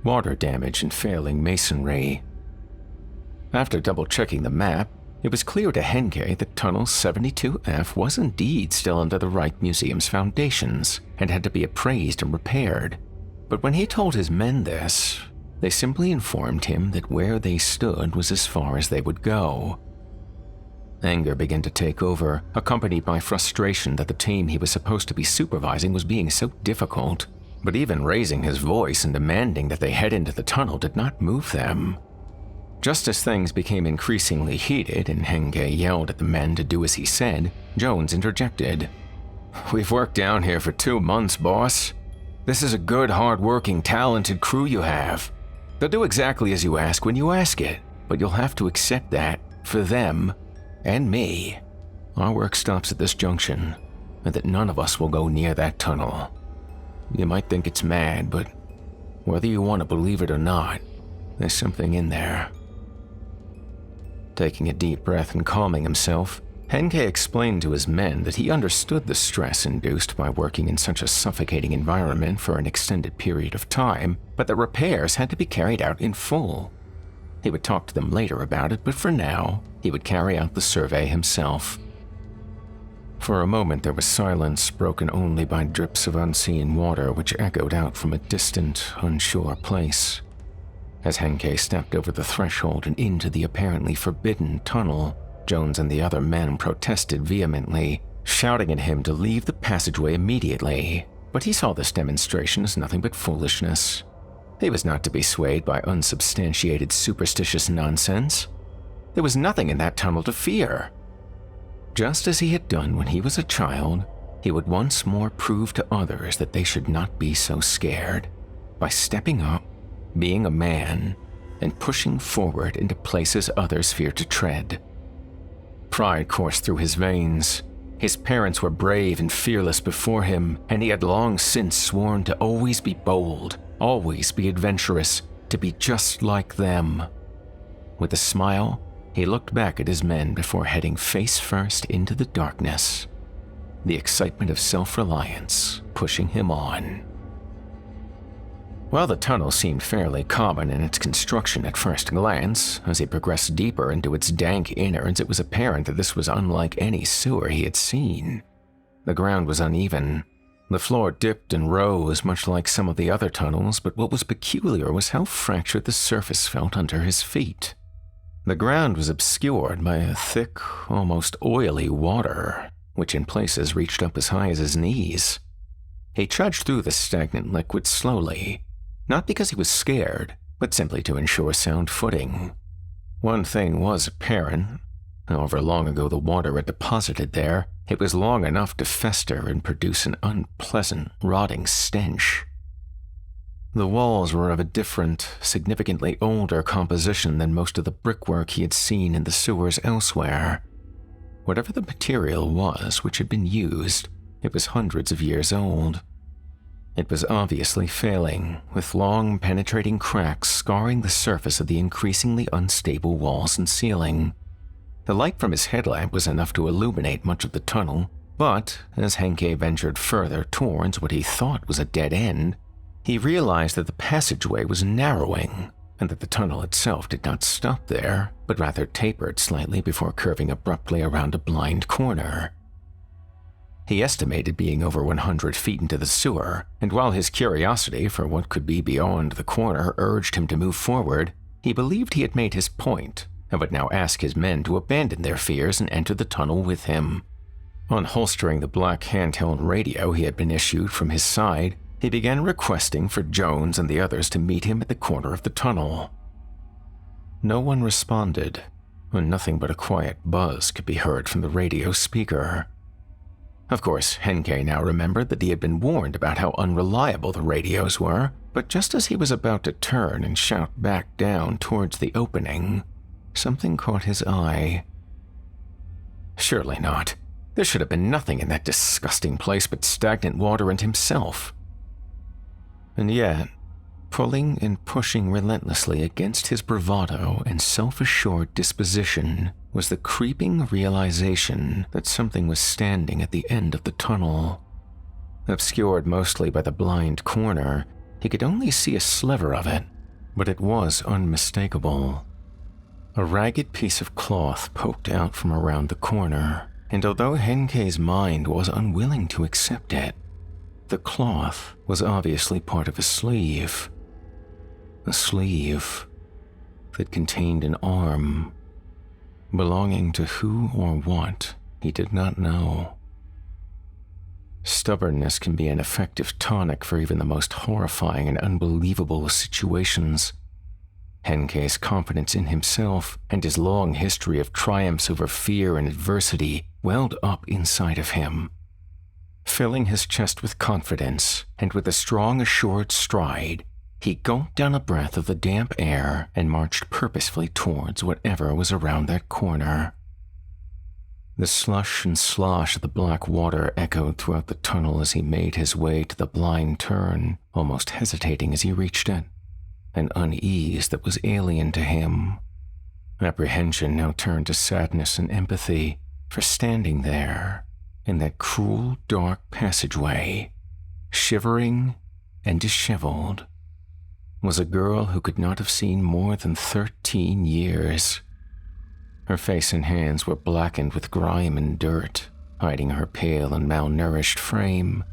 water damage and failing masonry. After double-checking the map, it was clear to Henke that Tunnel 72F was indeed still under the Rijksmuseum's foundations and had to be appraised and repaired. But when he told his men this, they simply informed him that where they stood was as far as they would go. Anger began to take over, accompanied by frustration that the team he was supposed to be supervising was being so difficult. But even raising his voice and demanding that they head into the tunnel did not move them. Just as things became increasingly heated and Henke yelled at the men to do as he said, Jones interjected. "We've worked down here for 2 months, boss. This is a good, hard-working, talented crew you have. They'll do exactly as you ask when you ask it, but you'll have to accept that, for them, and me, our work stops at this junction, and that none of us will go near that tunnel. You might think it's mad, but whether you want to believe it or not, there's something in there." Taking a deep breath and calming himself, Henke explained to his men that he understood the stress induced by working in such a suffocating environment for an extended period of time, but that repairs had to be carried out in full. He would talk to them later about it, but for now, he would carry out the survey himself. For a moment there was silence, broken only by drips of unseen water which echoed out from a distant, unsure place. As Henke stepped over the threshold and into the apparently forbidden tunnel, Jones and the other men protested vehemently, shouting at him to leave the passageway immediately, but he saw this demonstration as nothing but foolishness. He was not to be swayed by unsubstantiated superstitious nonsense. There was nothing in that tunnel to fear. Just as he had done when he was a child, he would once more prove to others that they should not be so scared, by stepping up, being a man, and pushing forward into places others feared to tread. Pride coursed through his veins. His parents were brave and fearless before him, and he had long since sworn to always be bold, always be adventurous, to be just like them. With a smile, he looked back at his men before heading face first into the darkness, the excitement of self-reliance pushing him on. While the tunnel seemed fairly common in its construction at first glance, as he progressed deeper into its dank innards, it was apparent that this was unlike any sewer he had seen. The ground was uneven. The floor dipped and rose, much like some of the other tunnels, but what was peculiar was how fractured the surface felt under his feet. The ground was obscured by a thick, almost oily water, which in places reached up as high as his knees. He trudged through the stagnant liquid slowly, not because he was scared, but simply to ensure sound footing. One thing was apparent. However long ago the water had deposited there, it was long enough to fester and produce an unpleasant, rotting stench. The walls were of a different, significantly older composition than most of the brickwork he had seen in the sewers elsewhere. Whatever the material was which had been used, it was hundreds of years old. It was obviously failing, with long, penetrating cracks scarring the surface of the increasingly unstable walls and ceiling. The light from his headlamp was enough to illuminate much of the tunnel, but as Henke ventured further towards what he thought was a dead end, he realized that the passageway was narrowing, and that the tunnel itself did not stop there, but rather tapered slightly before curving abruptly around a blind corner. He estimated being over 100 feet into the sewer, and while his curiosity for what could be beyond the corner urged him to move forward, he believed he had made his point, and would now ask his men to abandon their fears and enter the tunnel with him. Unholstering the black handheld radio he had been issued from his side, he began requesting for Jones and the others to meet him at the corner of the tunnel. No one responded, and nothing but a quiet buzz could be heard from the radio speaker. Of course, Henkei now remembered that he had been warned about how unreliable the radios were, but just as he was about to turn and shout back down towards the opening, something caught his eye. Surely not. There should have been nothing in that disgusting place but stagnant water and himself. And yet, pulling and pushing relentlessly against his bravado and self-assured disposition was the creeping realization that something was standing at the end of the tunnel. Obscured mostly by the blind corner, he could only see a sliver of it, but it was unmistakable. A ragged piece of cloth poked out from around the corner, and although Henkei's mind was unwilling to accept it, the cloth was obviously part of a sleeve. A sleeve that contained an arm, belonging to who or what he did not know. Stubbornness can be an effective tonic for even the most horrifying and unbelievable situations. Henkei's confidence in himself and his long history of triumphs over fear and adversity welled up inside of him. Filling his chest with confidence, and with a strong, assured stride, he gulped down a breath of the damp air and marched purposefully towards whatever was around that corner. The slush and slosh of the black water echoed throughout the tunnel as he made his way to the blind turn, almost hesitating as he reached it, an unease that was alien to him. Apprehension now turned to sadness and empathy for standing there in that cruel, dark passageway, shivering and disheveled, was a girl who could not have seen more than 13 years. Her face and hands were blackened with grime and dirt, hiding her pale and malnourished frame.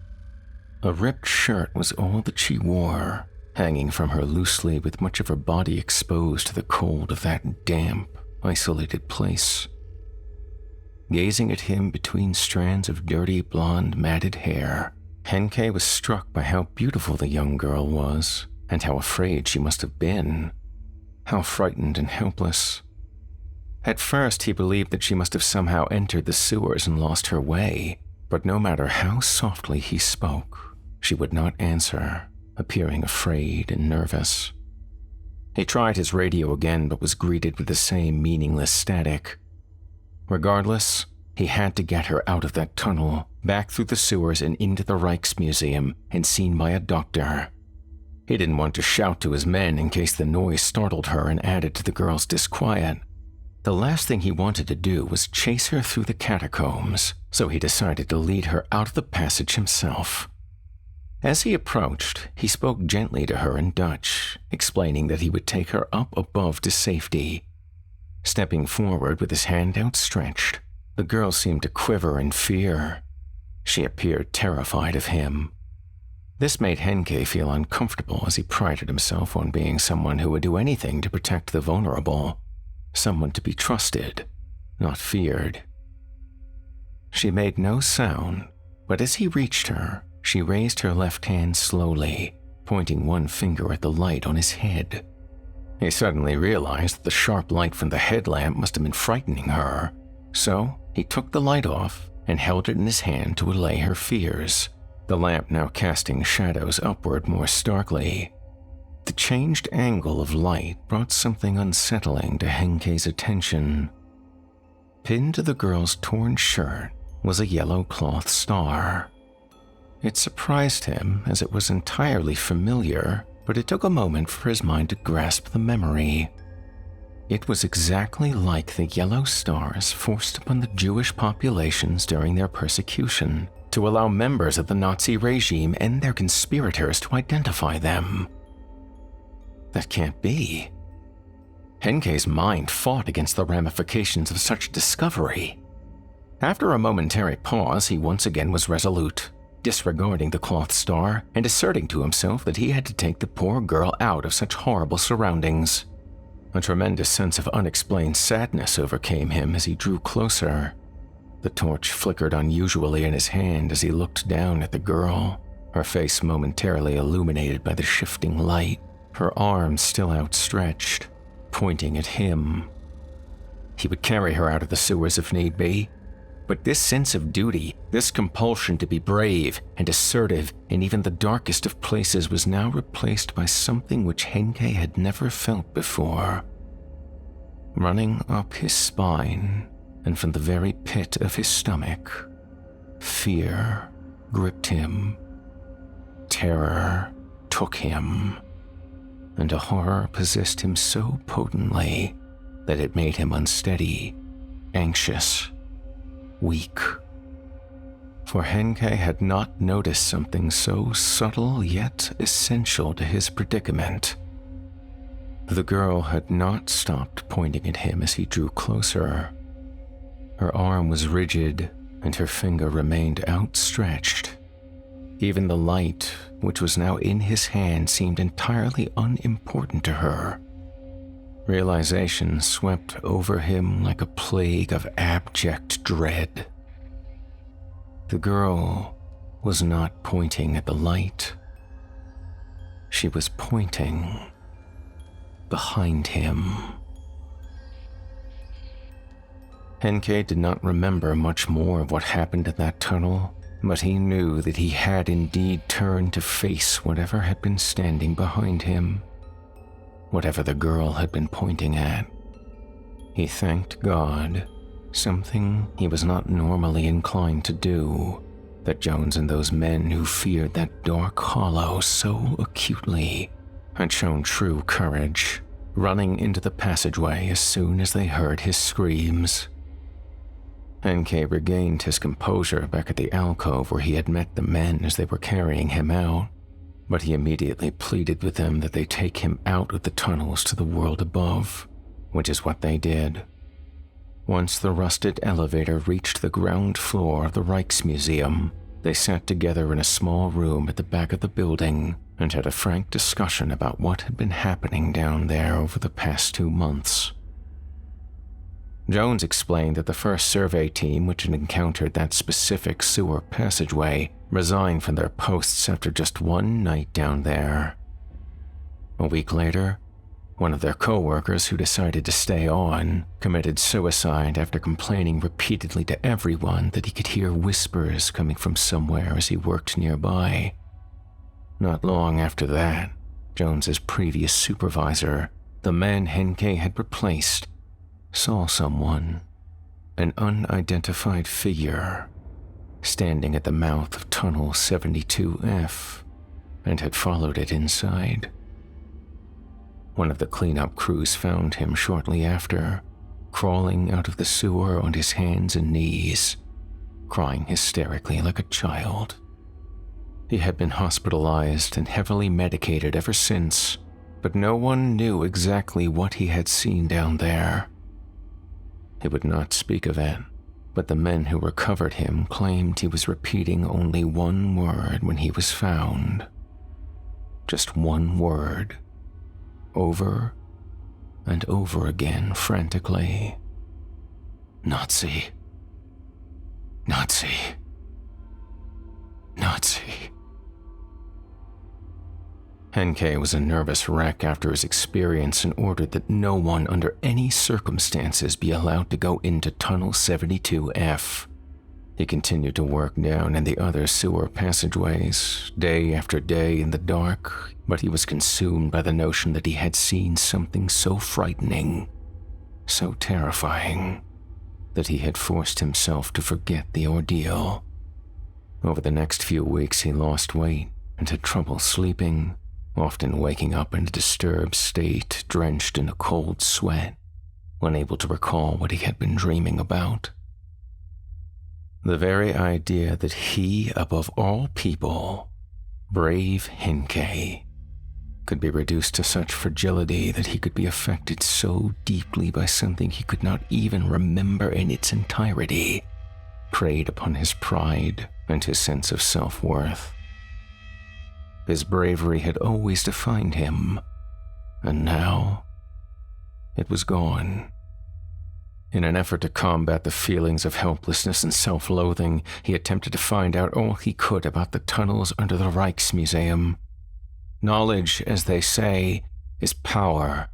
A ripped shirt was all that she wore, hanging from her loosely with much of her body exposed to the cold of that damp, isolated place. Gazing at him between strands of dirty blonde matted hair, Henkei was struck by how beautiful the young girl was, and how afraid she must have been, how frightened and helpless. At first he believed that she must have somehow entered the sewers and lost her way, but no matter how softly he spoke, she would not answer, appearing afraid and nervous. He tried his radio again, but was greeted with the same meaningless static. Regardless, he had to get her out of that tunnel, back through the sewers and into the Rijksmuseum, and seen by a doctor. He didn't want to shout to his men in case the noise startled her and added to the girl's disquiet. The last thing he wanted to do was chase her through the catacombs, so he decided to lead her out of the passage himself. As he approached, he spoke gently to her in Dutch, explaining that he would take her up above to safety. Stepping forward with his hand outstretched, the girl seemed to quiver in fear. She appeared terrified of him. This made Henkei feel uncomfortable as he prided himself on being someone who would do anything to protect the vulnerable, someone to be trusted, not feared. She made no sound, but as he reached her, she raised her left hand slowly, pointing one finger at the light on his head. He suddenly realized that the sharp light from the headlamp must have been frightening her, so he took the light off and held it in his hand to allay her fears, the lamp now casting shadows upward more starkly. The changed angle of light brought something unsettling to Henkei's attention. Pinned to the girl's torn shirt was a yellow cloth star. It surprised him as it was entirely familiar, but it took a moment for his mind to grasp the memory. It was exactly like the yellow stars forced upon the Jewish populations during their persecution to allow members of the Nazi regime and their conspirators to identify them. That can't be. Henkei's mind fought against the ramifications of such discovery. After a momentary pause, he once again was resolute, disregarding the cloth star and asserting to himself that he had to take the poor girl out of such horrible surroundings. A tremendous sense of unexplained sadness overcame him as he drew closer. The torch flickered unusually in his hand as he looked down at the girl, her face momentarily illuminated by the shifting light, her arms still outstretched, pointing at him. He would carry her out of the sewers if need be. But this sense of duty, this compulsion to be brave and assertive in even the darkest of places was now replaced by something which Henkei had never felt before. Running up his spine and from the very pit of his stomach, fear gripped him. Terror took him, and a horror possessed him so potently that it made him unsteady, anxious, weak. For Henkei had not noticed something so subtle yet essential to his predicament. The girl had not stopped pointing at him as he drew closer. Her arm was rigid and her finger remained outstretched. Even the light, which was now in his hand, seemed entirely unimportant to her. Realization swept over him like a plague of abject dread. The girl was not pointing at the light. She was pointing behind him. Henkei did not remember much more of what happened in that tunnel, but he knew that he had indeed turned to face whatever had been standing behind him, whatever the girl had been pointing at. He thanked God, something he was not normally inclined to do, that Jones and those men who feared that dark hollow so acutely had shown true courage, running into the passageway as soon as they heard his screams. Henkei regained his composure back at the alcove where he had met the men as they were carrying him out, but he immediately pleaded with them that they take him out of the tunnels to the world above, which is what they did. Once the rusted elevator reached the ground floor of the Rijksmuseum, they sat together in a small room at the back of the building and had a frank discussion about what had been happening down there over the past 2 months. Jones explained that the first survey team which had encountered that specific sewer passageway resigned from their posts after just 1 night down there. A week later, one of their co-workers who decided to stay on committed suicide after complaining repeatedly to everyone that he could hear whispers coming from somewhere as he worked nearby. Not long after that, Jones's previous supervisor, the man Henkei had replaced, saw someone, an unidentified figure, standing at the mouth of Tunnel 72F, and had followed it inside. One of the cleanup crews found him shortly after, crawling out of the sewer on his hands and knees, crying hysterically like a child. He had been hospitalized and heavily medicated ever since, but no one knew exactly what he had seen down there. He would not speak of it, but the men who recovered him claimed he was repeating only one word when he was found. Just one word, over and over again frantically. Nazi. Nazi. Nazi. Henkei was a nervous wreck after his experience and ordered that no one under any circumstances be allowed to go into Tunnel 72F. He continued to work down in the other sewer passageways, day after day in the dark, but he was consumed by the notion that he had seen something so frightening, so terrifying, that he had forced himself to forget the ordeal. Over the next few weeks he lost weight and had trouble sleeping, often waking up in a disturbed state, drenched in a cold sweat, unable to recall what he had been dreaming about. The very idea that he, above all people, brave Henkei, could be reduced to such fragility that he could be affected so deeply by something he could not even remember in its entirety, preyed upon his pride and his sense of self-worth. His bravery had always defined him, and now it was gone. In an effort to combat the feelings of helplessness and self-loathing, he attempted to find out all he could about the tunnels under the Rijksmuseum. Knowledge, as they say, is power,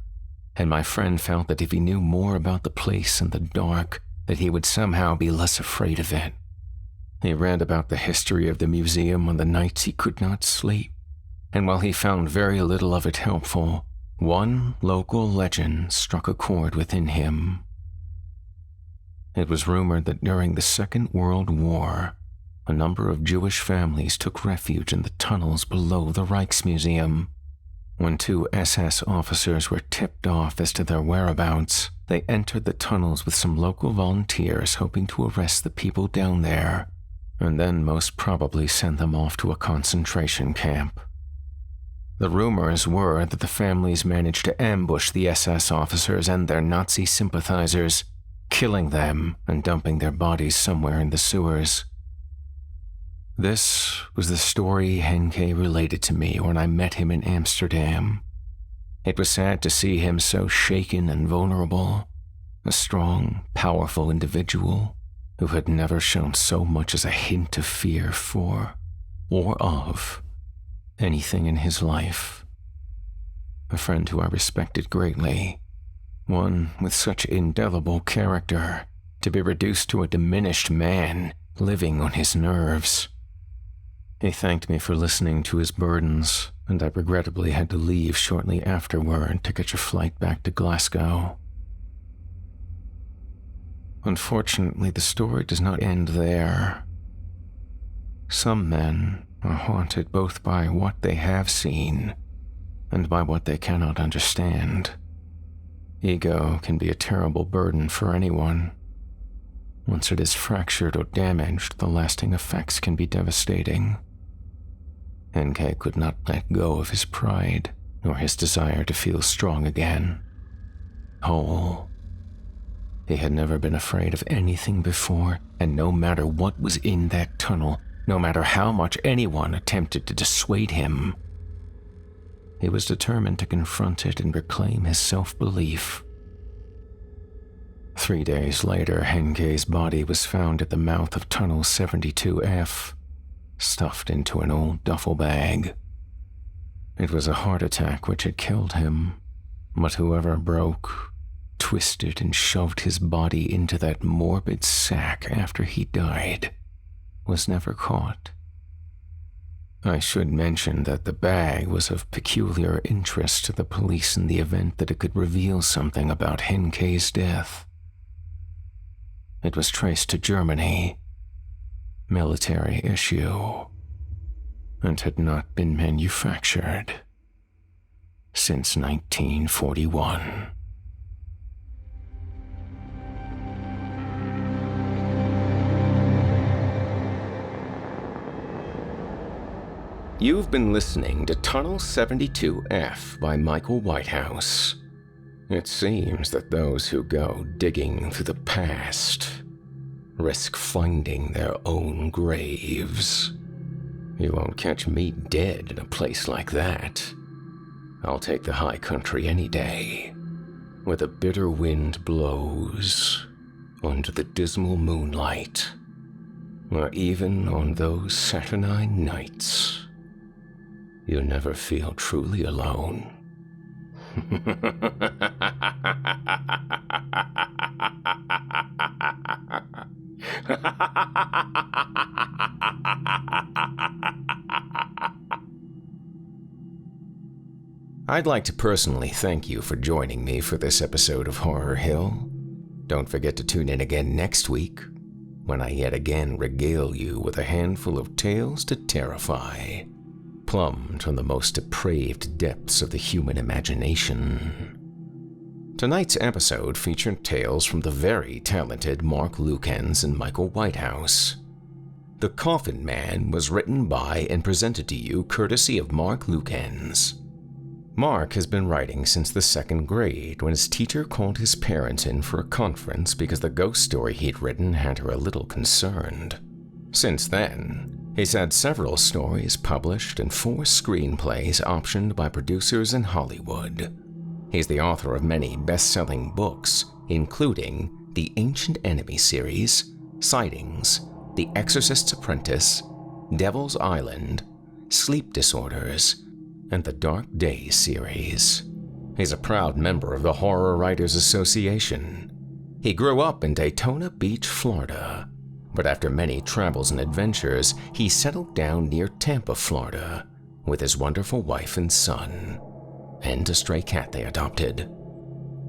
and my friend felt that if he knew more about the place and the dark, that he would somehow be less afraid of it. He read about the history of the museum on the nights he could not sleep, and while he found very little of it helpful, one local legend struck a chord within him. It was rumored that during the Second World War, a number of Jewish families took refuge in the tunnels below the Rijksmuseum. When 2 SS officers were tipped off as to their whereabouts, they entered the tunnels with some local volunteers hoping to arrest the people down there, and then most probably send them off to a concentration camp. The rumors were that the families managed to ambush the SS officers and their Nazi sympathizers, killing them and dumping their bodies somewhere in the sewers. This was the story Henke related to me when I met him in Amsterdam. It was sad to see him so shaken and vulnerable, a strong, powerful individual who had never shown so much as a hint of fear for, or of, anything in his life. A friend who I respected greatly, one with such indelible character, to be reduced to a diminished man living on his nerves. He thanked me for listening to his burdens, and I regrettably had to leave shortly afterward to catch a flight back to Glasgow. Unfortunately, the story does not end there. Some men are haunted both by what they have seen and by what they cannot understand. Ego can be a terrible burden for anyone. Once it is fractured or damaged, the lasting effects can be devastating. Henke could not let go of his pride, nor his desire to feel strong again. Whole. He had never been afraid of anything before, and no matter what was in that tunnel, no matter how much anyone attempted to dissuade him, he was determined to confront it and reclaim his self-belief. 3 days later, Henke's body was found at the mouth of Tunnel 72F, stuffed into an old duffel bag. It was a heart attack which had killed him, but whoever broke, twisted, and shoved his body into that morbid sack after he died was never caught. I should mention that the bag was of peculiar interest to the police in the event that it could reveal something about Henke's death. It was traced to Germany, military issue, and had not been manufactured since 1941. You've been listening to Tunnel 72F by Michael Whitehouse. It seems that those who go digging through the past risk finding their own graves. You won't catch me dead in a place like that. I'll take the high country any day, where the bitter wind blows under the dismal moonlight, or even on those saturnine nights you never feel truly alone. I'd like to personally thank you for joining me for this episode of Horror Hill. Don't forget to tune in again next week, when I yet again regale you with a handful of tales to terrify, plumbed from the most depraved depths of the human imagination. Tonight's episode featured tales from the very talented Mark Lukens and Michael Whitehouse. The Coffin Man was written by and presented to you courtesy of Mark Lukens. Mark has been writing since the 2nd grade, when his teacher called his parents in for a conference because the ghost story he'd written had her a little concerned. Since then, he's had several stories published and 4 screenplays optioned by producers in Hollywood. He's the author of many best-selling books, including the Ancient Enemy series, Sightings, The Exorcist's Apprentice, Devil's Island, Sleep Disorders, and the Dark Days series. He's a proud member of the Horror Writers Association. He grew up in Daytona Beach, Florida, but after many travels and adventures, he settled down near Tampa, Florida, with his wonderful wife and son, and a stray cat they adopted.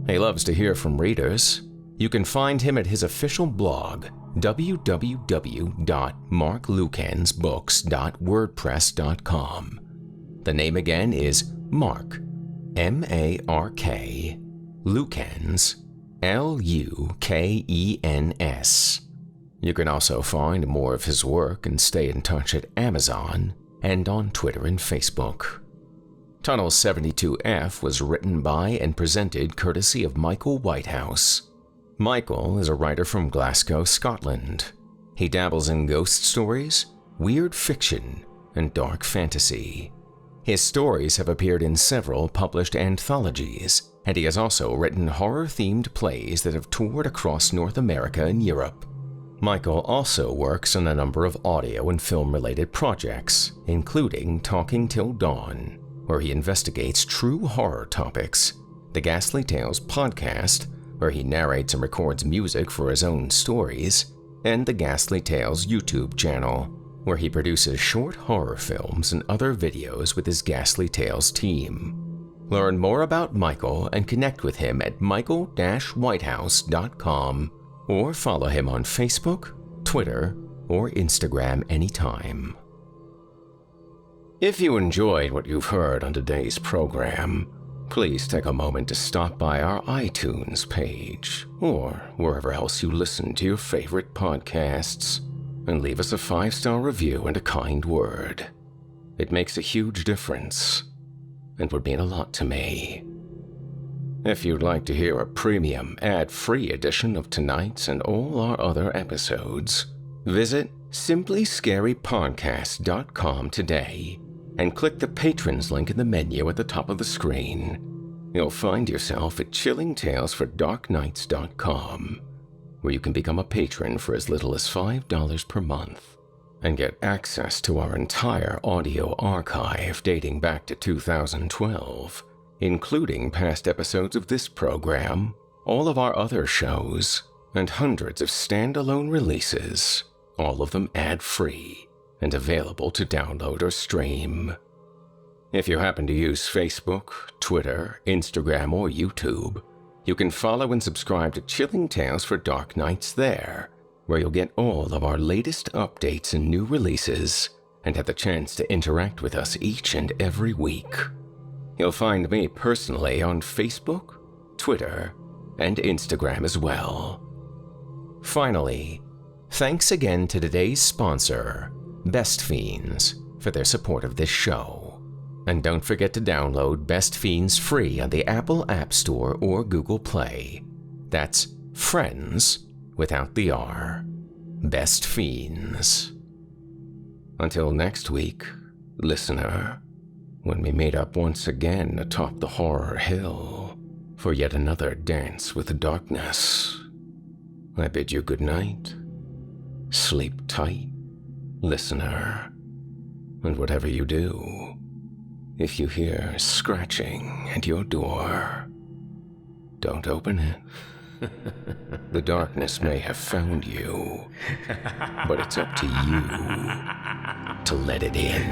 He loves to hear from readers. You can find him at his official blog, www.marklukensbooks.wordpress.com. The name again is Mark, M-A-R-K, Lukens, L-U-K-E-N-S. You can also find more of his work and stay in touch at Amazon and on Twitter and Facebook. Tunnel 72F was written by and presented courtesy of Michael Whitehouse. Michael is a writer from Glasgow, Scotland. He dabbles in ghost stories, weird fiction, and dark fantasy. His stories have appeared in several published anthologies, and he has also written horror-themed plays that have toured across North America and Europe. Michael also works on a number of audio and film-related projects, including Talking Till Dawn, where he investigates true horror topics, the Ghastly Tales podcast, where he narrates and records music for his own stories, and the Ghastly Tales YouTube channel, where he produces short horror films and other videos with his Ghastly Tales team. Learn more about Michael and connect with him at michael-whitehouse.com or follow him on Facebook, Twitter, or Instagram anytime. If you enjoyed what you've heard on today's program, please take a moment to stop by our iTunes page or wherever else you listen to your favorite podcasts and leave us a 5-star review and a kind word. It makes a huge difference and would mean a lot to me. If you'd like to hear a premium, ad-free edition of tonight's and all our other episodes, visit simplyscarypodcast.com today and click the Patrons link in the menu at the top of the screen. You'll find yourself at chillingtalesfordarknights.com, where you can become a patron for as little as $5 per month and get access to our entire audio archive dating back to 2012, including past episodes of this program, all of our other shows, and hundreds of standalone releases, all of them ad-free and available to download or stream. If you happen to use Facebook, Twitter, Instagram, or YouTube, you can follow and subscribe to Chilling Tales for Dark Nights there, where you'll get all of our latest updates and new releases and have the chance to interact with us each and every week. You'll find me personally on Facebook, Twitter, and Instagram as well. Finally, thanks again to today's sponsor, Best Fiends, for their support of this show. And don't forget to download Best Fiends free on the Apple App Store or Google Play. That's Friends without the R. Best Fiends. Until next week, listener, when we meet up once again atop the horror hill for yet another dance with the darkness, I bid you good night. Sleep tight, listener, and whatever you do, if you hear scratching at your door, don't open it. The darkness may have found you, but it's up to you to let it in.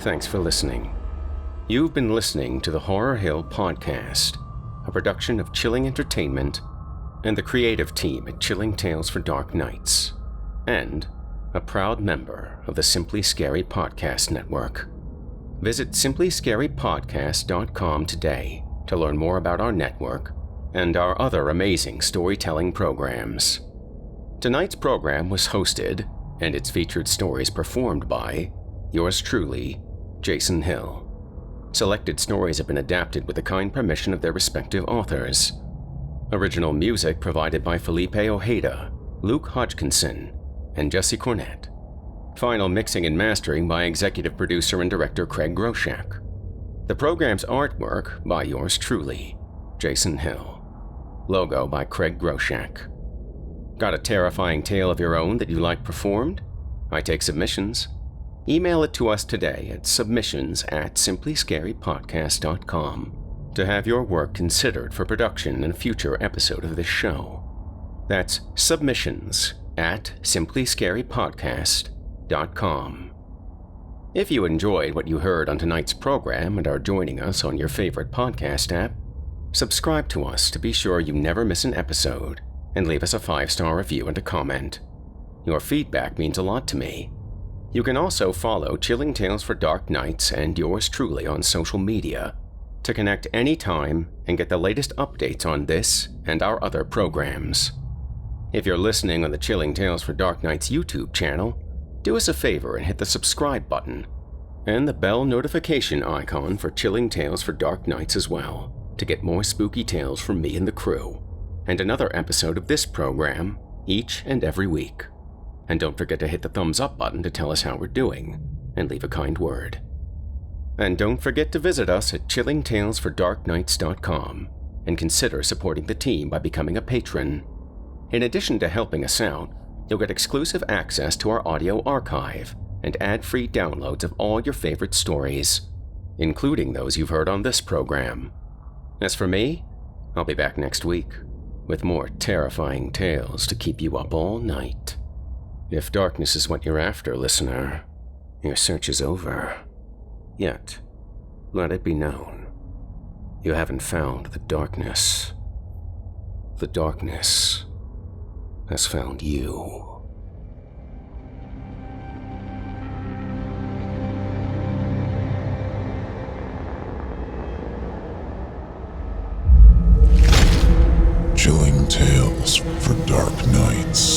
Thanks for listening. You've been listening to the Horror Hill Podcast, a production of Chilling Entertainment and the creative team at Chilling Tales for Dark Nights, and a proud member of the Simply Scary Podcast Network. Visit simplyscarypodcast.com today to learn more about our network and our other amazing storytelling programs. Tonight's program was hosted, and its featured stories performed by yours truly, Jason Hill. Selected stories have been adapted with the kind permission of their respective authors. Original music provided by Felipe Ojeda, Luke Hodgkinson, and Jesse Cornett. Final mixing and mastering by executive producer and director Craig Groshak. The program's artwork by yours truly, Jason Hill. Logo by Craig Groshak. Got a terrifying tale of your own that you like performed? I take submissions. email it to us today at submissions@simplyscarypodcast.com to have your work considered for production in a future episode of this show. That's submissions@simplyscarypodcast.com. If you enjoyed what you heard on tonight's program and are joining us on your favorite podcast app, subscribe to us to be sure you never miss an episode, and leave us a 5-star review and a comment. Your feedback means a lot to me. You can also follow Chilling Tales for Dark Nights and yours truly on social media to connect anytime and get the latest updates on this and our other programs. If you're listening on the Chilling Tales for Dark Nights YouTube channel, do us a favor and hit the subscribe button and the bell notification icon for Chilling Tales for Dark Nights as well to get more spooky tales from me and the crew, and another episode of this program each and every week. And don't forget to hit the thumbs up button to tell us how we're doing and leave a kind word. And don't forget to visit us at chillingtalesfordarknights.com and consider supporting the team by becoming a patron. In addition to helping us out, you'll get exclusive access to our audio archive and ad-free downloads of all your favorite stories, including those you've heard on this program. As for me, I'll be back next week with more terrifying tales to keep you up all night. If darkness is what you're after, listener, your search is over. Yet, let it be known, you haven't found the darkness. The darkness has found you. Chilling Tales for Dark Nights.